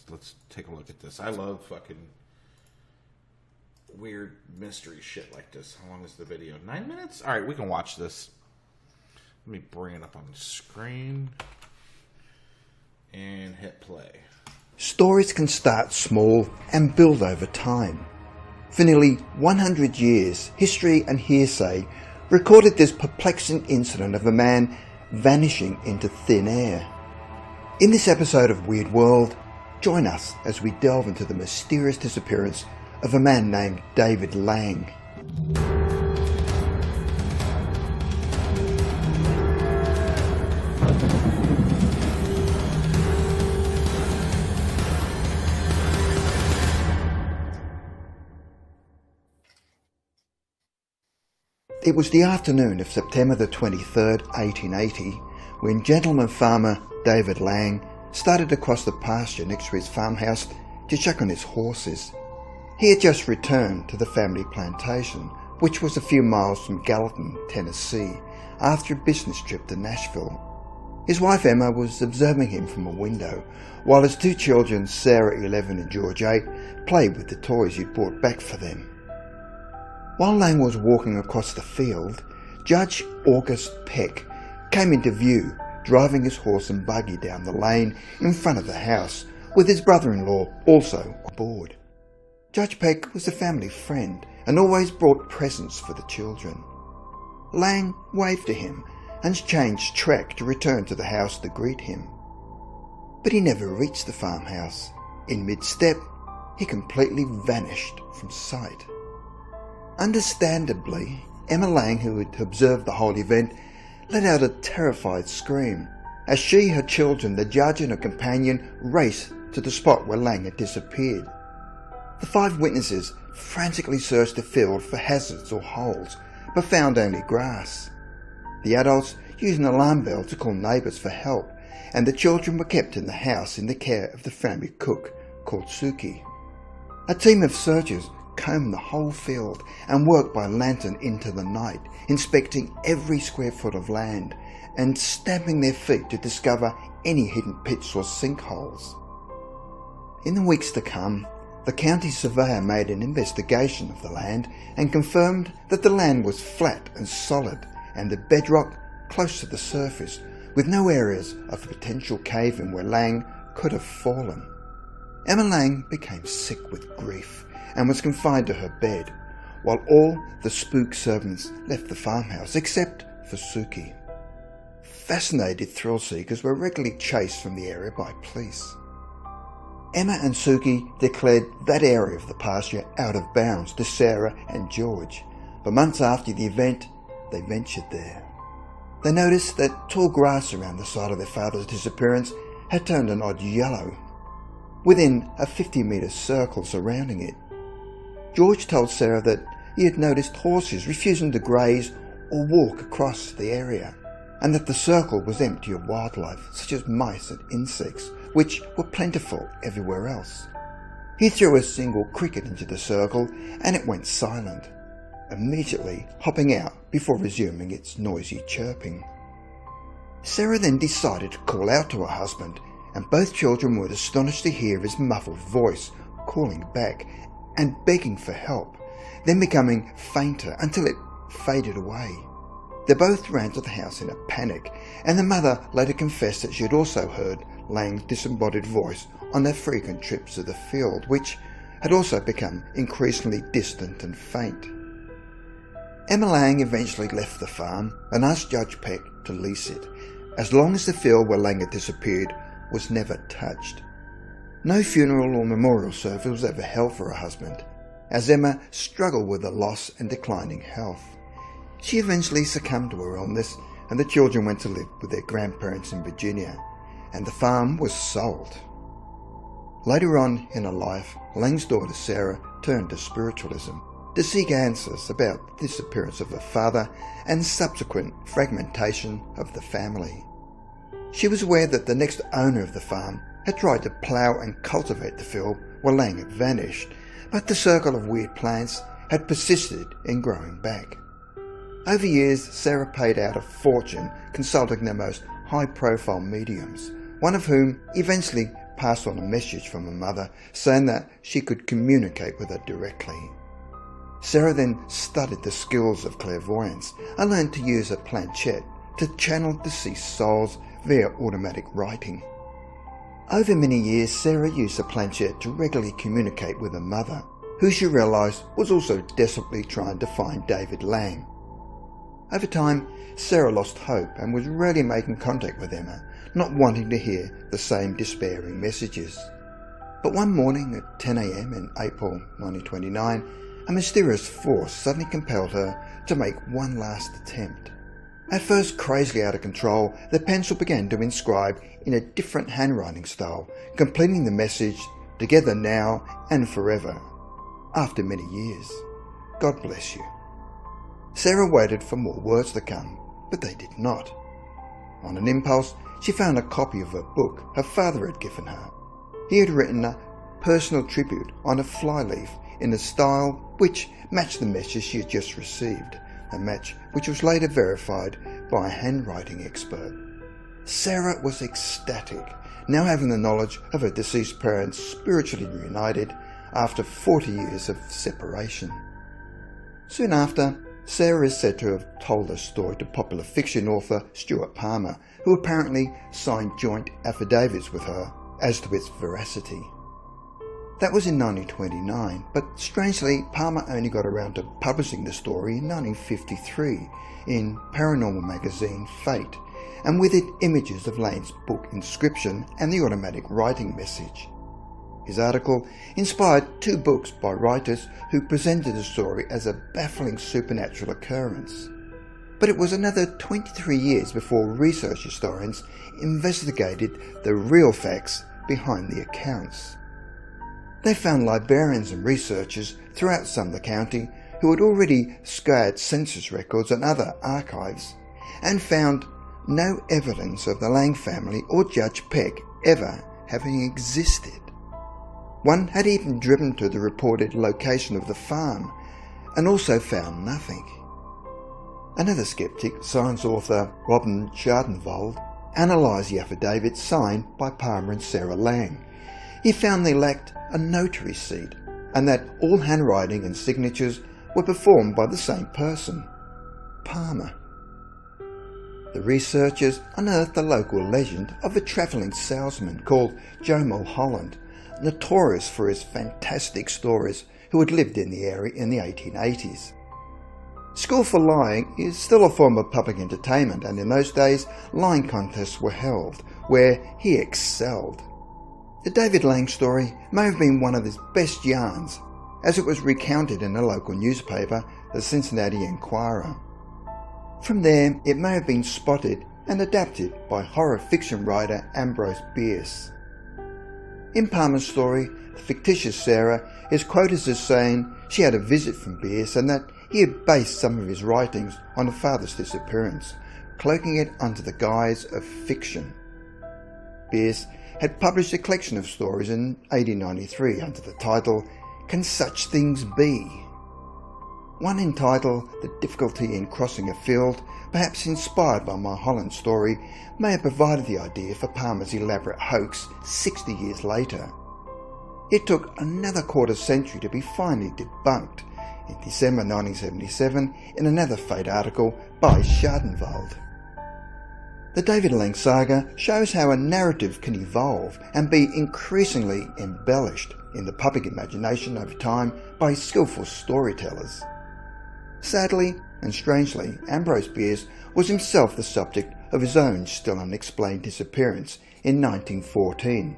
Let's take a look at this. I love fucking weird mystery shit like this. How long is the video? 9 minutes? All right, we can watch this. Let me bring it up on the screen and hit play. Stories can start small and build over time. For nearly 100 years, history and hearsay recorded this perplexing incident of a man vanishing into thin air. In this episode of Weird World, join us as we delve into the mysterious disappearance of a man named David Lang. It was the afternoon of September the 23rd, 1880, when gentleman farmer David Lang started across the pasture next to his farmhouse to check on his horses. He had just returned to the family plantation, which was a few miles from Gallatin, Tennessee, after a business trip to Nashville. His wife Emma was observing him from a window, while his 2 children, Sarah 11 and George 8, played with the toys he'd brought back for them. While Lang was walking across the field, Judge August Peck came into view, driving his horse and buggy down the lane in front of the house, with his brother-in-law also on board. Judge Peck was a family friend and always brought presents for the children. Lang waved to him and changed track to return to the house to greet him. But he never reached the farmhouse. In mid-step, he completely vanished from sight. Understandably, Emma Lang, who had observed the whole event, let out a terrified scream as she, her children, the judge and her companion raced to the spot where Lang had disappeared. The 5 witnesses frantically searched the field for hazards or holes, but found only grass. The adults used an alarm bell to call neighbours for help, and the children were kept in the house in the care of the family cook called Suki. A team of searchers combed the whole field and worked by lantern into the night, inspecting every square foot of land and stamping their feet to discover any hidden pits or sinkholes. In the weeks to come, the county surveyor made an investigation of the land and confirmed that the land was flat and solid and the bedrock close to the surface, with no areas of potential cave-in where Lang could have fallen. Emma Lang became sick with grief and was confined to her bed, while all the spook servants left the farmhouse except for Suki. Fascinated thrill seekers were regularly chased from the area by police. Emma and Suki declared that area of the pasture out of bounds to Sarah and George, but months after the event, they ventured there. They noticed that tall grass around the site of their father's disappearance had turned an odd yellow, within a 50-metre circle surrounding it. George told Sarah that he had noticed horses refusing to graze or walk across the area, and that the circle was empty of wildlife such as mice and insects, which were plentiful everywhere else. He threw a single cricket into the circle and it went silent, immediately hopping out before resuming its noisy chirping. Sarah then decided to call out to her husband, and both children were astonished to hear his muffled voice calling back and begging for help, then becoming fainter until it faded away. They both ran to the house in a panic, and the mother later confessed that she had also heard Lang's disembodied voice on their frequent trips to the field, which had also become increasingly distant and faint. Emma Lang eventually left the farm and asked Judge Peck to lease it, as long as the field where Lang had disappeared was never touched. No funeral or memorial service was ever held for her husband, as Emma struggled with the loss and declining health. She eventually succumbed to her illness, and the children went to live with their grandparents in Virginia, and the farm was sold. Later on in her life, Lang's daughter Sarah turned to spiritualism to seek answers about the disappearance of her father and subsequent fragmentation of the family. She was aware that the next owner of the farm had tried to plough and cultivate the field where Lang had vanished, but the circle of weird plants had persisted in growing back. Over years, Sarah paid out a fortune consulting the most high-profile mediums, one of whom eventually passed on a message from her mother saying that she could communicate with her directly. Sarah then studied the skills of clairvoyance and learned to use a planchette to channel deceased souls via automatic writing. Over many years, Sarah used the planchette to regularly communicate with her mother, who she realised was also desperately trying to find David Lang. Over time, Sarah lost hope and was rarely making contact with Emma, not wanting to hear the same despairing messages. But one morning at 10 a.m. in April 1929, a mysterious force suddenly compelled her to make one last attempt. At first crazily out of control, the pencil began to inscribe in a different handwriting style, completing the message, "Together now and forever." After many years. God bless you. Sarah waited for more words to come, but they did not. On an impulse, she found a copy of a book her father had given her. He had written a personal tribute on a flyleaf in a style which matched the message she had just received, a match which was later verified by a handwriting expert. Sarah was ecstatic, now having the knowledge of her deceased parents spiritually reunited after 40 years of separation. Soon after, Sarah is said to have told her story to popular fiction author Stuart Palmer, who apparently signed joint affidavits with her as to its veracity. That was in 1929, but strangely, Palmer only got around to publishing the story in 1953 in paranormal magazine Fate, and with it images of Lang's book Inscription and the automatic writing message. His article inspired 2 books by writers who presented the story as a baffling supernatural occurrence. But it was another 23 years before research historians investigated the real facts behind the accounts. They found librarians and researchers throughout Sumner County who had already scoured census records and other archives and found no evidence of the Lang family or Judge Peck ever having existed. One had even driven to the reported location of the farm and also found nothing. Another skeptic, science author Robin Schadenwald, analysed the affidavit signed by Palmer and Sarah Lang. He found they lacked a notary seat and that all handwriting and signatures were performed by the same person, Palmer. The researchers unearthed a local legend of a travelling salesman called Joe Mulholland, notorious for his fantastic stories, who had lived in the area in the 1880s. Skillful lying is still a form of public entertainment, and in those days lying contests were held, where he excelled. The David Lang story may have been one of his best yarns, as it was recounted in a local newspaper, the Cincinnati Enquirer. From there, it may have been spotted and adapted by horror fiction writer Ambrose Bierce. In Palmer's story, the fictitious Sarah is quoted as saying she had a visit from Bierce and that he had based some of his writings on her father's disappearance, cloaking it under the guise of fiction. Bierce had published a collection of stories in 1893 under the title Can Such Things Be? One entitled The Difficulty in Crossing a Field, perhaps inspired by Mulholland's story, may have provided the idea for Palmer's elaborate hoax 60 years later. It took another quarter century to be finally debunked, in December 1977 in another Fate article by Schadenwald. The David Lang saga shows how a narrative can evolve and be increasingly embellished in the public imagination over time by skillful storytellers. Sadly and strangely, Ambrose Bierce was himself the subject of his own still unexplained disappearance in 1914,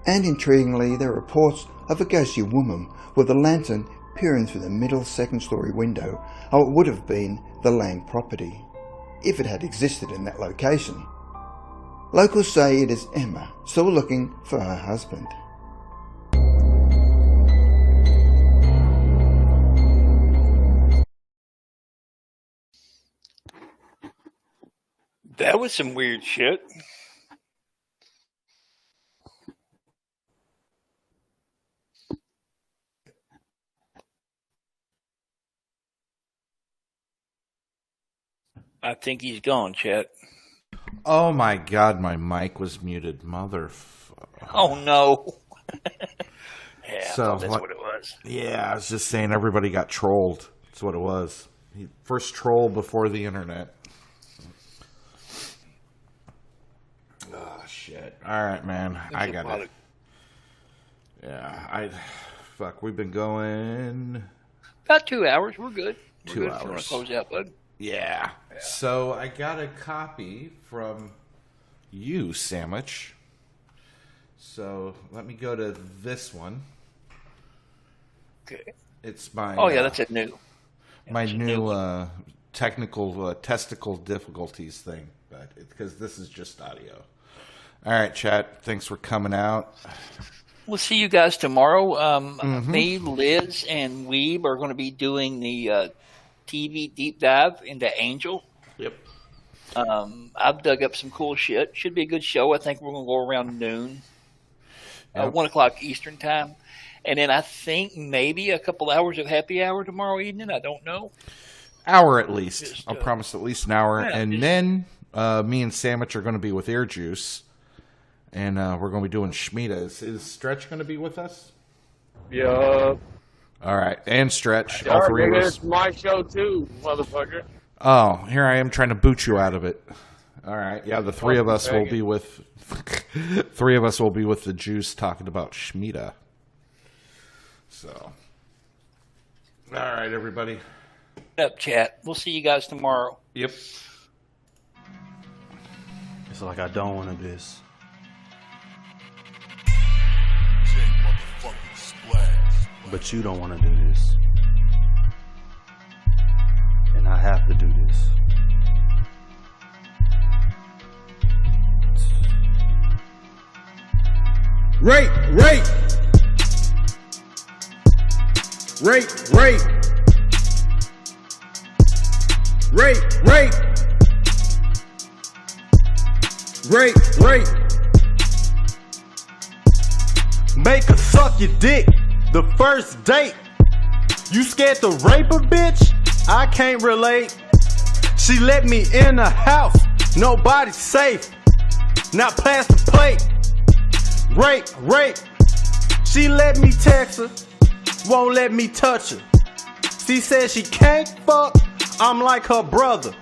and intriguingly there are reports of a ghostly woman with a lantern peering through the middle second-story window of what would have been the Lang property, if it had existed in that location. Locals say it is Emma, still looking for her husband. That was some weird shit. I think he's gone, Chet. Oh my god, my mic was muted, motherfucker. Oh no. Yeah, So, I thought that's what it was. Yeah, I was just saying everybody got trolled. That's what it was. First troll before the internet. Oh, shit. Alright, man. I got it. Yeah, fuck, we've been going... About 2 hours. We're good. We're 2 good hours. If you want to close out, bud. Yeah. So I got a copy from you, Sandwich. So let me go to this one. Okay. It's my... Oh, yeah, that's a new. My new technical testicle difficulties thing, but because this is just audio. All right, chat. Thanks for coming out. We'll see you guys tomorrow. Me, Liz, and Weeb are going to be doing the TV deep dive into Angel. Yep. I've dug up some cool shit. Should be a good show. I think we're going to go around noon, Yep. 1 o'clock Eastern time. And then I think maybe a couple hours of happy hour tomorrow evening. I don't know. Hour at least. I'll promise at least an hour. Yeah, and then me and Sandwich are going to be with Air Juice. And we're going to be doing Shemitah. Is Stretch going to be with us? Yeah. All right. And Stretch. All All three of right, us. it's my show too, motherfucker. Oh, here I am trying to boot you out of it. All right. Yeah, the three of us will be with... three of us will be with the Juice talking about Shemitah. So... All right, everybody. Up, chat. We'll see you guys tomorrow. Yep. It's like I don't want to do this. But you don't want to do this. And I have to do this. Rape, rape. Rape, rape. Rape, rape. Rape, rape. Make her suck your dick the first date. You scared to rape a bitch? I can't relate. She let me in the house, nobody's safe. Now pass the plate. Rape, rape. She let me text her, won't let me touch her. She said she can't fuck, I'm like her brother.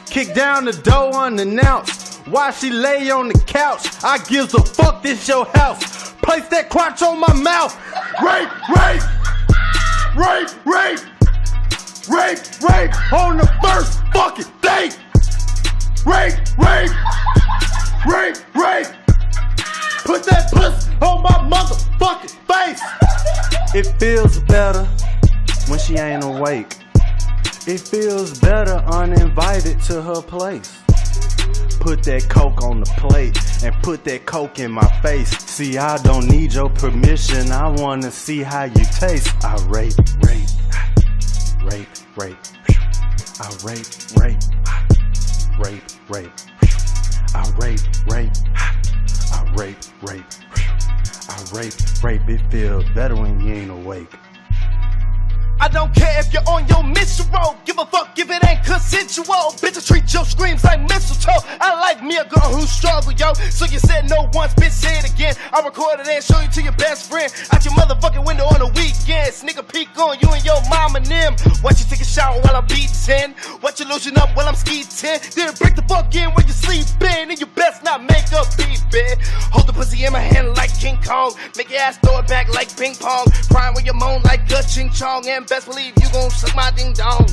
Kick down the door unannounced, while she lay on the couch. I gives a fuck, this your house. Place that crotch on my mouth. Rape, rape. Rape, rape. Rape, rape. On the first fucking date. Rape, rape. Rape, rape. Put that pussy on my motherfucking face. It feels better when she ain't awake. It feels better uninvited to her place. Put that coke on the plate and put that coke in my face. See, I don't need your permission, I wanna see how you taste. I rape, rape, rape, rape. I rape, rape, rape, rape. I rape, rape. I rape, rape. I rape, rape. It feels better when you ain't awake. I don't care if you're on your mission road. Give a fuck if it ain't consensual. Bitch, I treat your screams like mistletoe. I like me a girl who struggle, yo. So you said no once, bitch, say it again. I record it and show you to your best friend. Out your motherfucking window on the weekend. Sneak a peek on you and your mom and them. Watch you take a shower while I'm beating. Watch you loosen up while I'm skeeting. Then break the fuck in when you sleeping. And you best not make a beeping. Hold the pussy in my hand like King Kong. Make your ass throw it back like ping pong. Crying when you moan like a ching chong. And best believe you gon' suck my ding dong.